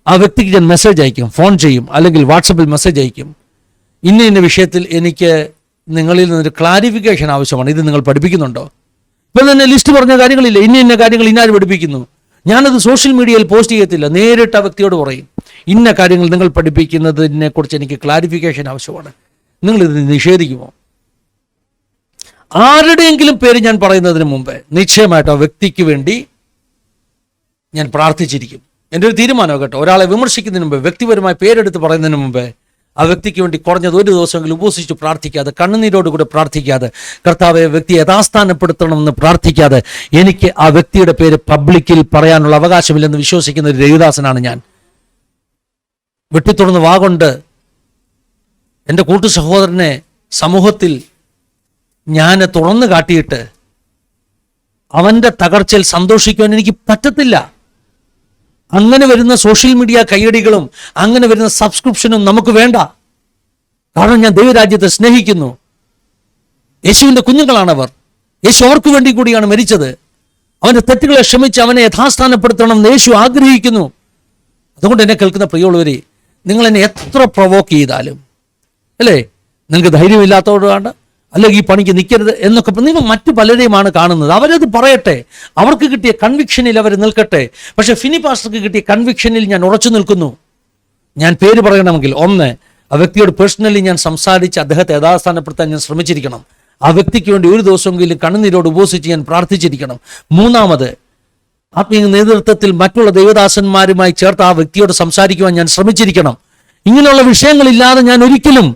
ആ വ്യക്തിക്ക് ഞാൻ മെസ്സേജ് അയക്കും, ഫോൺ ചെയ്യും, അല്ലെങ്കിൽ വാട്സപ്പിൽ മെസ്സേജ് അയക്കും. ഇന്ന വിഷയത്തിൽ എനിക്ക് നിങ്ങളിൽ നിന്നൊരു ക്ലാരിഫിക്കേഷൻ ആവശ്യമാണ്. ഇത് നിങ്ങൾ പഠിപ്പിക്കുന്നുണ്ടോ? ഇപ്പം തന്നെ ലിസ്റ്റ് പറഞ്ഞ കാര്യങ്ങളില്ല. ഇന്ന കാര്യങ്ങൾ ഇന്നാര് പഠിപ്പിക്കുന്നു. ഞാനത് സോഷ്യൽ മീഡിയയിൽ പോസ്റ്റ് ചെയ്യത്തില്ല. നേരിട്ട് ആ വ്യക്തിയോട് പറയും, ഇന്ന കാര്യങ്ങൾ നിങ്ങൾ പഠിപ്പിക്കുന്നതിനെ കുറിച്ച് എനിക്ക് ക്ലാരിഫിക്കേഷൻ ആവശ്യമാണ്. നിങ്ങളിത് നിഷേധിക്കുമോ? ആരുടെയെങ്കിലും പേര് ഞാൻ പറയുന്നതിന് മുമ്പ് നിശ്ചയമായിട്ട് ആ വ്യക്തിക്ക് വേണ്ടി ഞാൻ പ്രാർത്ഥിച്ചിരിക്കും. എൻ്റെ ഒരു തീരുമാനം കേട്ടോ. ഒരാളെ വിമർശിക്കുന്നതിന് മുമ്പ്, വ്യക്തിപരമായ പേരെടുത്ത് പറയുന്നതിന് മുമ്പ് ആ വ്യക്തിക്ക് വേണ്ടി കുറഞ്ഞത് ഒരു ദിവസമെങ്കിലും ഉപവസിച്ച് പ്രാർത്ഥിക്കാതെ, കണ്ണുനീരോടുകൂടെ പ്രാർത്ഥിക്കാതെ, കർത്താവെ വ്യക്തിയെ യഥാസ്ഥാനപ്പെടുത്തണമെന്ന് പ്രാർത്ഥിക്കാതെ എനിക്ക് ആ വ്യക്തിയുടെ പേര് പബ്ലിക്കിൽ പറയാനുള്ള അവകാശമില്ലെന്ന് വിശ്വസിക്കുന്ന ഒരു ദേവദാസനാണ് ഞാൻ. വെട്ടിത്തുറന്ന് വാഗൊണ്ട് എൻ്റെ കൂട്ടു സഹോദരനെ സമൂഹത്തിൽ ഞാൻ തുറന്നു കാട്ടിയിട്ട് അവൻ്റെ തകർച്ചയിൽ സന്തോഷിക്കുവാൻ എനിക്ക് പറ്റത്തില്ല. അങ്ങനെ വരുന്ന സോഷ്യൽ മീഡിയ കയ്യടികളും അങ്ങനെ വരുന്ന സബ്സ്ക്രിപ്ഷനും നമുക്ക് വേണ്ട. കാരണം ഞാൻ ദൈവരാജ്യത്തെ സ്നേഹിക്കുന്നു. യേശുവിൻ്റെ കുഞ്ഞുങ്ങളാണവർ. യേശു അവർക്ക് വേണ്ടി കൂടിയാണ് മരിച്ചത്. അവൻ്റെ തെറ്റുകളെ ക്ഷമിച്ച് അവനെ യഥാസ്ഥാനപ്പെടുത്തണം എന്ന് യേശു ആഗ്രഹിക്കുന്നു. അതുകൊണ്ട് എന്നെ കേൾക്കുന്ന പ്രിയമുള്ളവരെ, നിങ്ങൾ എന്നെ എത്ര പ്രൊവോക്ക് ചെയ്താലും, അല്ലേ, നിങ്ങൾക്ക് ധൈര്യമില്ലാത്തതുകൊണ്ടാണ്, അല്ലെങ്കിൽ ഈ പണിക്ക് നിൽക്കരുത് എന്നൊക്കെ നിങ്ങൾ മറ്റു പലരെയുമാണ് കാണുന്നത്. അവരത് പറയട്ടെ, അവർക്ക് കിട്ടിയ കൺവിക്ഷനിൽ അവർ നിൽക്കട്ടെ. പക്ഷേ ഫിനി പാസ്റ്റർക്ക് കിട്ടിയ കൺവിക്ഷനിൽ ഞാൻ ഉറച്ചു നിൽക്കുന്നു. ഞാൻ പേര് പറയണമെങ്കിൽ, ഒന്ന്, ആ വ്യക്തിയോട് പേഴ്സണലി ഞാൻ സംസാരിച്ച് അദ്ദേഹത്തെ യഥാസ്ഥാനപ്പെടുത്താൻ ഞാൻ ശ്രമിച്ചിരിക്കണം. ആ വ്യക്തിക്ക് വേണ്ടി ഒരു ദിവസമെങ്കിലും കണ്ണുനീരോട് ഉപവസിച്ച് ഞാൻ പ്രാർത്ഥിച്ചിരിക്കണം. മൂന്നാമത്, ആത്മീയ നേതൃത്വത്തിൽ മറ്റുള്ള ദൈവദാസന്മാരുമായി ചേർത്ത് ആ വ്യക്തിയോട് സംസാരിക്കുവാൻ ഞാൻ ശ്രമിച്ചിരിക്കണം. ഇങ്ങനെയുള്ള വിഷയങ്ങളില്ലാതെ ഞാൻ ഒരിക്കലും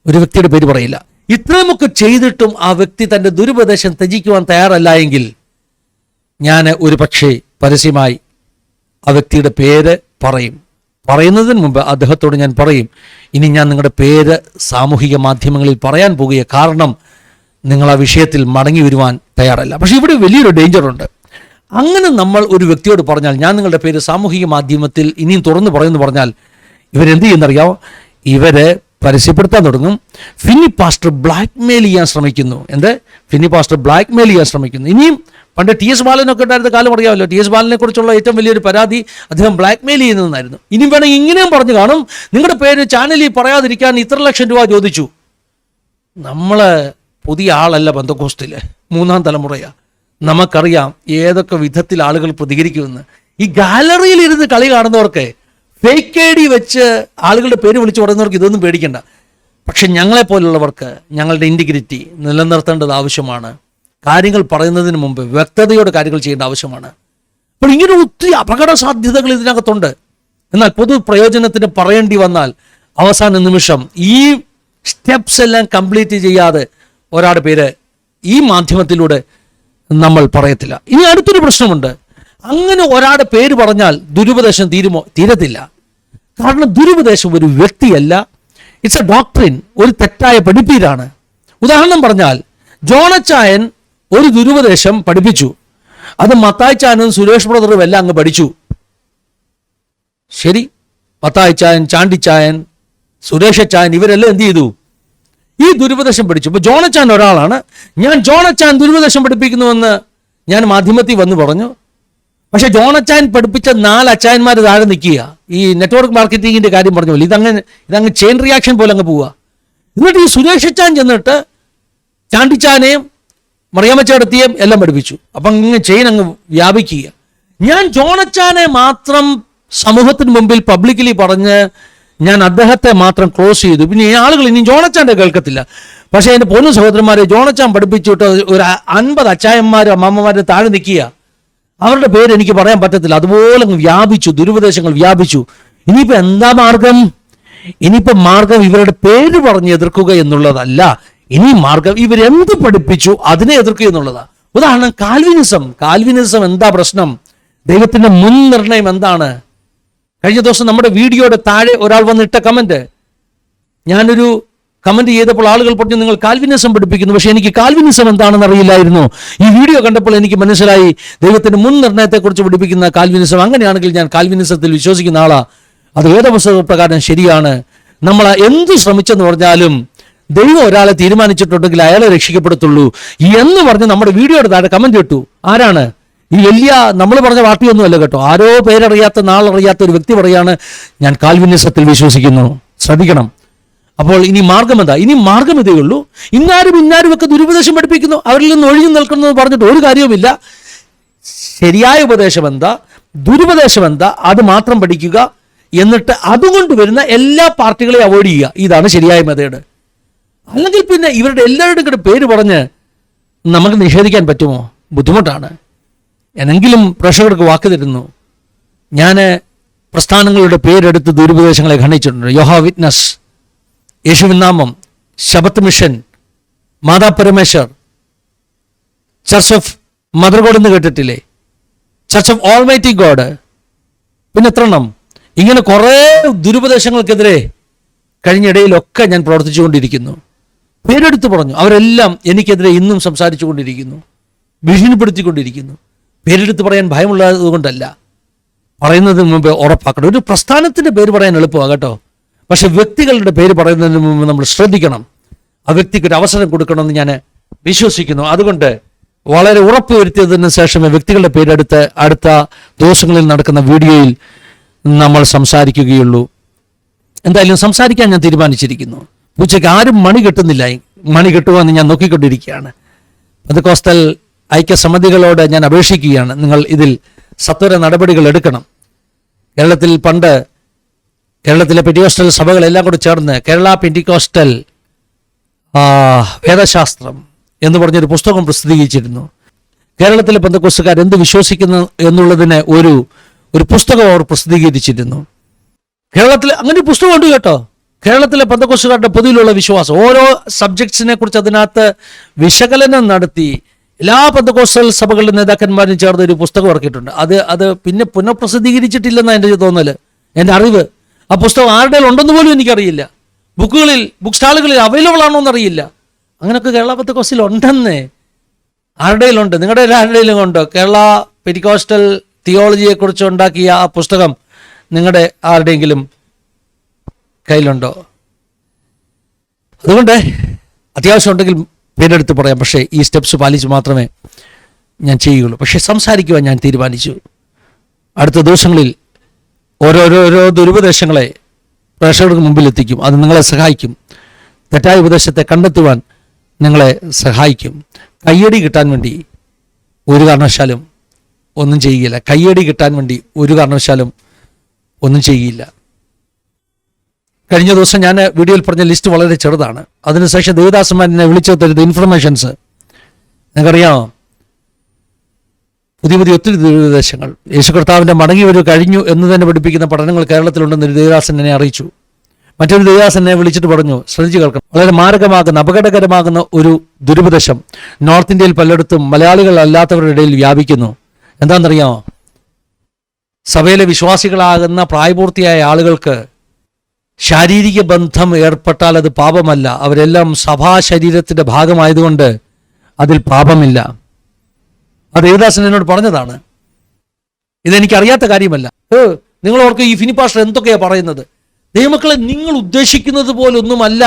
ഒരു വ്യക്തിയുടെ പേര് പറയില്ല. ഇത്രയുമൊക്കെ ചെയ്തിട്ടും ആ വ്യക്തി തൻ്റെ ദുരുപദേശം ത്യജിക്കുവാൻ തയ്യാറല്ല എങ്കിൽ ഞാൻ ഒരു പക്ഷേ പരസ്യമായി ആ വ്യക്തിയുടെ പേര് പറയും. പറയുന്നതിന് മുമ്പ് അദ്ദേഹത്തോട് ഞാൻ പറയും, ഇനി ഞാൻ നിങ്ങളുടെ പേര് സാമൂഹിക മാധ്യമങ്ങളിൽ പറയാൻ പോകുക, കാരണം നിങ്ങൾ ആ വിഷയത്തിൽ മടങ്ങി വരുവാൻ തയ്യാറല്ല. പക്ഷേ ഇവിടെ വലിയൊരു ഡേഞ്ചറുണ്ട്. അങ്ങനെ നമ്മൾ ഒരു വ്യക്തിയോട് പറഞ്ഞാൽ, ഞാൻ നിങ്ങളുടെ പേര് സാമൂഹിക മാധ്യമത്തിൽ ഇനിയും തുറന്നു പറയുമെന്ന് പറഞ്ഞാൽ, ഇവരെന്ത് ചെയ്യുന്നറിയാമോ? ഇവര് പരസ്യപ്പെടുത്താൻ തുടങ്ങും. ഫിനി പാസ്റ്റർ ബ്ലാക്ക് മെയിൽ ചെയ്യാൻ ശ്രമിക്കുന്നു. ഫിനി പാസ്റ്റർ ബ്ലാക്ക് മെയിൽ ചെയ്യാൻ ശ്രമിക്കുന്നു. ഇനിയും പണ്ട് ടി.എസ്. ബാലനൊക്കെ ഉണ്ടായിരുന്ന കാലം അറിയാമല്ലോ. ടി.എസ്. ബാലനെ കുറിച്ചുള്ള ഏറ്റവും വലിയൊരു പരാതി അദ്ദേഹം ബ്ലാക്ക് മെയിൽ ചെയ്യുന്നതെന്നായിരുന്നു. ഇനിയും വേണമെങ്കിൽ ഇങ്ങനെയും പറഞ്ഞു കാണും, നിങ്ങളുടെ പേര് ചാനലിൽ പറയാതിരിക്കാൻ ഇത്ര ലക്ഷം രൂപ ചോദിച്ചു. നമ്മൾ പുതിയ ആളല്ല, പെന്തക്കോസ്തിലെ 3-ാം തലമുറയാണ്. നമുക്കറിയാം ഏതൊക്കെ വിധത്തിൽ ആളുകൾ പ്രതികരിക്കുമെന്ന്. ഈ ഗാലറിയിൽ ഇരുന്ന് കളി കാണുന്നവർക്ക്, ഫേക്ക് ഐ ഡി വെച്ച് ആളുകളുടെ പേര് വിളിച്ചു പറയുന്നവർക്ക് ഇതൊന്നും പേടിക്കണ്ട. പക്ഷെ ഞങ്ങളെപ്പോലുള്ളവർക്ക് ഞങ്ങളുടെ ഇൻറ്റിഗ്രിറ്റി നിലനിർത്തേണ്ടത് ആവശ്യമാണ്. കാര്യങ്ങൾ പറയുന്നതിന് മുമ്പ് വ്യക്തതയോടെ കാര്യങ്ങൾ ചെയ്യേണ്ട ആവശ്യമാണ്. അപ്പോൾ ഇങ്ങനെ ഒത്തിരി അപകട സാധ്യതകൾ ഇതിനകത്തുണ്ട്. എന്നാൽ പൊതു പ്രയോജനത്തിന് പറയേണ്ടി വന്നാൽ അവസാന നിമിഷം ഈ സ്റ്റെപ്സ് എല്ലാം കംപ്ലീറ്റ് ചെയ്യാതെ ഒരാളുടെ പേര് ഈ മാധ്യമത്തിലൂടെ നമ്മൾ പറയത്തില്ല. ഇനി അടുത്തൊരു പ്രശ്നമുണ്ട്. അങ്ങനെ ഒരാളുടെ പേര് പറഞ്ഞാൽ ദുരുപദേശം തീരത്തില്ല. കാരണം ദുരുപദേശം ഒരു വ്യക്തിയല്ല, ഇറ്റ്സ് എ ഡോക്ട്രിൻ, ഒരു തെറ്റായ പഠിപ്പീരാണ്. ഉദാഹരണം പറഞ്ഞാൽ, ജോണച്ചായൻ ഒരു ദുരുപദേശം പഠിപ്പിച്ചു. അത് മത്തായിച്ചായനും സുരേഷ് ബ്രദറും എല്ലാം അങ്ങ് പഠിച്ചു. ശരി, മത്തായിച്ചായൻ, ചാണ്ടിച്ചായൻ, സുരേഷച്ചായൻ ഇവരെല്ലാം എന്ത് ചെയ്തു? ഈ ദുരുപദേശം പഠിച്ചു. ഇപ്പോൾ ജോണച്ചാൻ ഒരാളാണ്. ഞാൻ ജോണച്ചാൻ ദുരുപദേശം പഠിപ്പിക്കുന്നുവെന്ന് ഞാൻ മാധ്യമത്തിൽ വന്ന് പറഞ്ഞു. പക്ഷെ ജോണച്ചാൻ പഠിപ്പിച്ച 4 അച്ചായന്മാർ താഴെ നിൽക്കുക. ഈ നെറ്റ്വർക്ക് മാർക്കറ്റിങ്ങിൻ്റെ കാര്യം പറഞ്ഞ പോലെ ഇതങ്ങ് ചെയിൻ റിയാക്ഷൻ പോലെ അങ്ങ് പോവുക. എന്നിട്ട് ഈ സുരേഷച്ചാൻ ചെന്നിട്ട് ചാണ്ടിച്ചാനെയും മറിയാമ്മച്ചേടത്തിയും എല്ലാം പഠിപ്പിച്ചു. അപ്പം ഇങ്ങനെ ചെയിൻ അങ്ങ് വ്യാപിക്കുക. ഞാൻ ജോണച്ചാനെ മാത്രം സമൂഹത്തിന് മുമ്പിൽ പബ്ലിക്കലി പറഞ്ഞ് ഞാൻ അദ്ദേഹത്തെ മാത്രം ക്ലോസ് ചെയ്തു. പിന്നെ ഈ ആളുകൾ ഇനി ജോണച്ചാൻ്റെ കേൾക്കത്തില്ല. പക്ഷേ എൻ്റെ പൊന്നു സഹോദരന്മാരെ, ജോണച്ചാൻ പഠിപ്പിച്ചിട്ട് ഒരു 50 അച്ചായന്മാരും അമ്മമ്മമാരും താഴെ നിൽക്കുക. അവരുടെ പേര് എനിക്ക് പറയാൻ പറ്റത്തില്ല. അതുപോലെ വ്യാപിച്ചു, ദുരുപദേശങ്ങൾ വ്യാപിച്ചു. ഇനിയിപ്പോൾ എന്താ മാർഗം? ഇനിയിപ്പോൾ മാർഗം ഇവരുടെ പേര് പറഞ്ഞ് എതിർക്കുക എന്നുള്ളതല്ല. ഇനി മാർഗം ഇവരെന്ത് പഠിപ്പിച്ചു അതിനെ എതിർക്കുക എന്നുള്ളതാണ്. ഉദാഹരണം, കാൽവിനിസം എന്താ പ്രശ്നം? ദൈവത്തിൻ്റെ മുൻനിർണയം എന്താണ്? കഴിഞ്ഞ ദിവസം നമ്മുടെ വീഡിയോയുടെ താഴെ ഒരാൾ വന്നിട്ട കമൻറ്റ്, ഞാനൊരു കമൻറ്റ് ചെയ്തപ്പോൾ ആളുകൾ പറഞ്ഞു നിങ്ങൾ കാൽവിനിസം പഠിപ്പിക്കുന്നു, പക്ഷേ എനിക്ക് കാൽവിനിസം എന്താണെന്ന് അറിയില്ലായിരുന്നു. ഈ വീഡിയോ കണ്ടപ്പോൾ എനിക്ക് മനസ്സിലായി ദൈവത്തിൻ്റെ മുൻനിർണയത്തെക്കുറിച്ച് പഠിപ്പിക്കുന്ന കാൽവിനിസം. അങ്ങനെയാണെങ്കിൽ ഞാൻ കാൽവിനിസത്തിൽ വിശ്വസിക്കുന്ന ആളാ. അത് വേദപുസ്തക പ്രകാരം ശരിയാണ്. നമ്മൾ എന്ത് ശ്രമിച്ചെന്ന് പറഞ്ഞാലും ദൈവം ഒരാളെ തീരുമാനിച്ചിട്ടുണ്ടെങ്കിൽ അയാളെ രക്ഷിക്കപ്പെടത്തുള്ളൂ എന്ന് പറഞ്ഞ് നമ്മുടെ വീഡിയോയുടെ താഴെ കമൻറ്റ് ഇട്ടു. ആരാണ്? ഈ വലിയ നമ്മൾ പറഞ്ഞ പാർട്ടിയൊന്നുമല്ല കേട്ടോ, ആരോ പേരറിയാത്ത നാളറിയാത്ത ഒരു വ്യക്തി പറയാണ് ഞാൻ കാൽവിനിസത്തിൽ വിശ്വസിക്കുന്നു. ശ്രദ്ധിക്കണം. അപ്പോൾ ഇനി മാർഗം എന്താ? ഇനി മാർഗം ഇതേ ഉള്ളൂ. ഇന്നാരും ഒക്കെ ദുരുപദേശം പഠിപ്പിക്കുന്നു, അവരിൽ നിന്ന് ഒഴിഞ്ഞു നിൽക്കുന്നു പറഞ്ഞിട്ട് ഒരു കാര്യവുമില്ല. ശരിയായ ഉപദേശം എന്താ, ദുരുപദേശം എന്താ, അത് മാത്രം പഠിക്കുക. എന്നിട്ട് അതുകൊണ്ട് വരുന്ന എല്ലാ പാർട്ടികളെയും അവോയ്ഡ് ചെയ്യുക. ഇതാണ് ശരിയായ മെത്തേഡ്. അല്ലെങ്കിൽ പിന്നെ ഇവരുടെ എല്ലാവരുടെയും കൂടെ പേര് പറഞ്ഞ് നമുക്ക് നിഷേധിക്കാൻ പറ്റുമോ? ബുദ്ധിമുട്ടാണ്. എന്നെങ്കിലും പ്രേക്ഷകർക്ക് വാക്ക് തരുന്നു, ഞാൻ പ്രസ്ഥാനങ്ങളുടെ പേരെടുത്ത് ദുരുപദേശങ്ങളെ ഖണ്ഡിച്ചിട്ടുണ്ട്. യോഹോവ വിറ്റ്നസ്, യേശുവിൻ നാമം, ശബത്ത് mission, Mata Parameshwar, church of mother god എന്ന് കേട്ടിട്ടില്ലേ, ചർച്ച് ഓഫ് ഓൾമൈറ്റി ഗോഡ്, പിന്നെ എത്ര എണ്ണം? ഇങ്ങനെ കുറേ ദുരുപദേശങ്ങൾക്കെതിരെ കഴിഞ്ഞിടയിലൊക്കെ ഞാൻ പ്രവർത്തിച്ചുകൊണ്ടിരിക്കുന്നു. പേരെടുത്ത് പറഞ്ഞു. അവരെല്ലാം എനിക്കെതിരെ ഇന്നും സംസാരിച്ചു കൊണ്ടിരിക്കുന്നു, ഭീഷണിപ്പെടുത്തിക്കൊണ്ടിരിക്കുന്നു. പേരെടുത്ത് പറയാൻ ഭയമുള്ളത് കൊണ്ടല്ല, പറയുന്നതിന് മുമ്പ് ഉറപ്പാക്കണം. ഒരു പ്രസ്ഥാനത്തിൻ്റെ പേര് പറയാൻ എളുപ്പമാണ് കേട്ടോ, പക്ഷെ വ്യക്തികളുടെ പേര് പറയുന്നതിന് മുമ്പ് നമ്മൾ ശ്രദ്ധിക്കണം. ആ വ്യക്തിക്ക് ഒരു അവസരം കൊടുക്കണമെന്ന് ഞാൻ വിശ്വസിക്കുന്നു. അതുകൊണ്ട് വളരെ ഉറപ്പ് വരുത്തിയതിന് ശേഷമേ വ്യക്തികളുടെ പേരെടുത്ത് അടുത്ത ദിവസങ്ങളിൽ നടക്കുന്ന വീഡിയോയിൽ നമ്മൾ സംസാരിക്കുകയുള്ളൂ. എന്തായാലും സംസാരിക്കാൻ ഞാൻ തീരുമാനിച്ചിരിക്കുന്നു. ഉച്ചയ്ക്ക് ആരും മണി കെട്ടുന്നില്ല. മണി കെട്ടുവാന്ന് ഞാൻ നോക്കിക്കൊണ്ടിരിക്കുകയാണ്. പെന്തക്കോസ്തൽ ഐക്യസമിതികളോട് ഞാൻ അപേക്ഷിക്കുകയാണ്, നിങ്ങൾ ഇതിൽ സത്വര നടപടികൾ എടുക്കണം. കേരളത്തിൽ പണ്ട് കേരളത്തിലെ പെന്റിക്കോസ്റ്റൽ സഭകളെല്ലാം കൂടി ചേർന്ന് കേരള പെന്റിക്കോസ്റ്റൽ വേദശാസ്ത്രം എന്ന് പറഞ്ഞൊരു പുസ്തകം പ്രസിദ്ധീകരിച്ചിരുന്നു. കേരളത്തിലെ പെന്തക്കോസ്തുകാർ എന്ത് വിശ്വസിക്കുന്നു എന്നുള്ളതിന് ഒരു പുസ്തകം അവർ പ്രസിദ്ധീകരിച്ചിരുന്നു. കേരളത്തിൽ അങ്ങനെ ഒരു പുസ്തകമുണ്ട് കേട്ടോ. കേരളത്തിലെ പെന്തക്കോസ്തുകാരുടെ പൊതുവിലുള്ള വിശ്വാസം, ഓരോ സബ്ജക്ട്സിനെ കുറിച്ച് അതിനകത്ത് വിശകലനം നടത്തി എല്ലാ പെന്തക്കോസ്റ്റൽ സഭകളുടെ നേതാക്കന്മാരും ചേർന്ന് ഒരു പുസ്തകം ഇറക്കിയിട്ടുണ്ട്. അത് പിന്നെ പുനഃപ്രസിദ്ധീകരിച്ചിട്ടില്ലെന്നാണ് എൻ്റെ തോന്നൽ, എൻ്റെ അറിവ്. ആ പുസ്തകം ആരുടെ ഉണ്ടെന്ന് പോലും എനിക്കറിയില്ല. ബുക്ക് സ്റ്റാളുകളിൽ അവൈലബിൾ ആണോ എന്നറിയില്ല. അങ്ങനെയൊക്കെ കേരള പെന്തക്കോസ്റ്റിൽ ഉണ്ടെന്നേ. ആരുടെയിലുണ്ട്? നിങ്ങളുടെ ആരുടെയിലും ഉണ്ടോ? കേരള പെന്റിക്കോസ്റ്റൽ തിയോളജിയെക്കുറിച്ച് ഉണ്ടാക്കിയ ആ പുസ്തകം നിങ്ങളുടെ ആരുടെയെങ്കിലും കയ്യിലുണ്ടോ? അതുകൊണ്ട് അത്യാവശ്യം ഉണ്ടെങ്കിൽ പേരെടുത്ത് പറയാം. പക്ഷേ ഈ സ്റ്റെപ്സ് പാലിച്ച് മാത്രമേ ഞാൻ ചെയ്യുകയുള്ളൂ. പക്ഷേ സംസാരിക്കുവാൻ ഞാൻ തീരുമാനിച്ചു. അടുത്ത ദിവസങ്ങളിൽ ഓരോരോ ദുരുപദേശങ്ങളെ പ്രേക്ഷകർക്ക് മുമ്പിൽ എത്തിക്കും. അത് നിങ്ങളെ സഹായിക്കും. തെറ്റായ ഉപദേശത്തെ കണ്ടെത്തുവാൻ നിങ്ങളെ സഹായിക്കും. കയ്യടി കിട്ടാൻ വേണ്ടി ഒരു കാരണവശാലും ഒന്നും ചെയ്യുകയില്ല. കയ്യടി കിട്ടാൻ വേണ്ടി ഒരു കാരണവശാലും ഒന്നും ചെയ്യുകയില്ല. കഴിഞ്ഞ ദിവസം ഞാൻ വീഡിയോയിൽ പറഞ്ഞ ലിസ്റ്റ് വളരെ ചെറുതാണ്. അതിനുശേഷം ദേവദാസന്മാരെന്നെ വിളിച്ചു തരുന്ന ഇൻഫർമേഷൻസ് നിങ്ങൾക്കറിയാമോ? പുതിയ ഒത്തിരി ദുരുപദേശങ്ങൾ. യേശു കർത്താവിൻ്റെ മടങ്ങി വരവ് കഴിഞ്ഞു എന്ന് തന്നെ പഠിപ്പിക്കുന്ന പഠനങ്ങൾ കേരളത്തിലുണ്ടെന്ന് ഒരു ദേവദാസൻ എന്നെ അറിയിച്ചു. മറ്റൊരു ദേവദാസൻ എന്നെ വിളിച്ചിട്ട് പറഞ്ഞു, ശ്രദ്ധിച്ചു കേൾക്കണം, വളരെ മാരകമാകുന്ന അപകടകരമാകുന്ന ഒരു ദുരുപദേശം നോർത്ത് ഇന്ത്യയിൽ പലയിടത്തും മലയാളികൾ അല്ലാത്തവരുടെ ഇടയിൽ വ്യാപിക്കുന്നു. എന്താണെന്നറിയാമോ? സഭയിലെ വിശ്വാസികളാകുന്ന പ്രായപൂർത്തിയായ ആളുകൾക്ക് ശാരീരിക ബന്ധം ഏർപ്പെട്ടാൽ അത് പാപമല്ല. അവരെല്ലാം സഭാ ശരീരത്തിൻ്റെ ഭാഗമായതുകൊണ്ട് അതിൽ പാപമില്ല. അത് ദേവദാസൻ എന്നോട് പറഞ്ഞതാണ്. ഇതെനിക്കറിയാത്ത കാര്യമല്ല. നിങ്ങൾ ഓർക്ക് ഈ ഫിനി പാസ്റ്റർ എന്തൊക്കെയാണ് പറയുന്നത്? ദൈവമക്കളെ, നിങ്ങൾ ഉദ്ദേശിക്കുന്നത് പോലൊന്നുമല്ല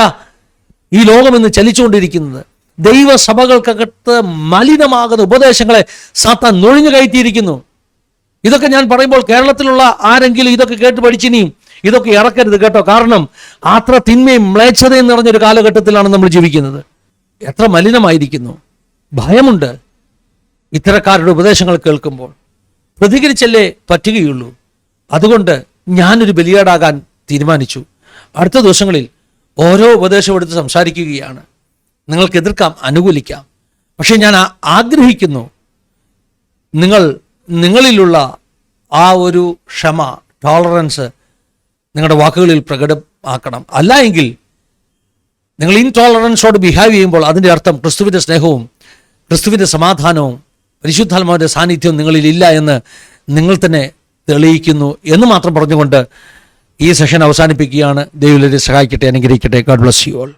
ഈ ലോകമെന്ന് ചലിച്ചുകൊണ്ടിരിക്കുന്നത്. ദൈവസഭകൾക്കകത്ത് മലിനമാകുന്ന ഉപദേശങ്ങളെ സാത്താൻ നുഴഞ്ഞു കയറ്റിയിരിക്കുന്നു. ഇതൊക്കെ ഞാൻ പറയുമ്പോൾ കേരളത്തിലുള്ള ആരെങ്കിലും ഇതൊക്കെ കേട്ട് പഠിച്ചിനിയും ഇതൊക്കെ ഇറക്കരുത് കേട്ടോ. കാരണം അത്ര തിന്മയും മ്ലേച്ഛതയും നിറഞ്ഞൊരു കാലഘട്ടത്തിലാണ് നമ്മൾ ജീവിക്കുന്നത്. എത്ര മലിനമായിരിക്കുന്നു. ഭയമുണ്ട് ഇത്തരക്കാരുടെ ഉപദേശങ്ങൾ കേൾക്കുമ്പോൾ. പ്രതികരിച്ചല്ലേ പറ്റുകയുള്ളൂ. അതുകൊണ്ട് ഞാനൊരു ബലിയാടാകാൻ തീരുമാനിച്ചു. അടുത്ത ദിവസങ്ങളിൽ ഓരോ ഉപദേശവും എടുത്ത് സംസാരിക്കുകയാണ്. നിങ്ങൾക്ക് എതിർക്കാം, അനുകൂലിക്കാം. പക്ഷേ ഞാൻ ആഗ്രഹിക്കുന്നു നിങ്ങളിലുള്ള ആ ഒരു ക്ഷമ, ടോളറൻസ് നിങ്ങളുടെ വാക്കുകളിൽ പ്രകടമാക്കണം. അല്ല എങ്കിൽ നിങ്ങൾ ഇൻടോളറൻസോട് ബിഹേവ് ചെയ്യുമ്പോൾ അതിൻ്റെ അർത്ഥം ക്രിസ്തുവിൻ്റെ സ്നേഹവും ക്രിസ്തുവിൻ്റെ സമാധാനവും പരിശുദ്ധാത്മാവിൻ്റെ സാന്നിധ്യവും നിങ്ങളിൽ ഇല്ല എന്ന് നിങ്ങൾ തന്നെ തെളിയിക്കുന്നു എന്ന് മാത്രം പറഞ്ഞുകൊണ്ട് ഈ സെഷൻ അവസാനിപ്പിക്കുകയാണ്. ദൈവം സഹായിക്കട്ടെ, അനുഗ്രഹിക്കട്ടെ. God bless you all.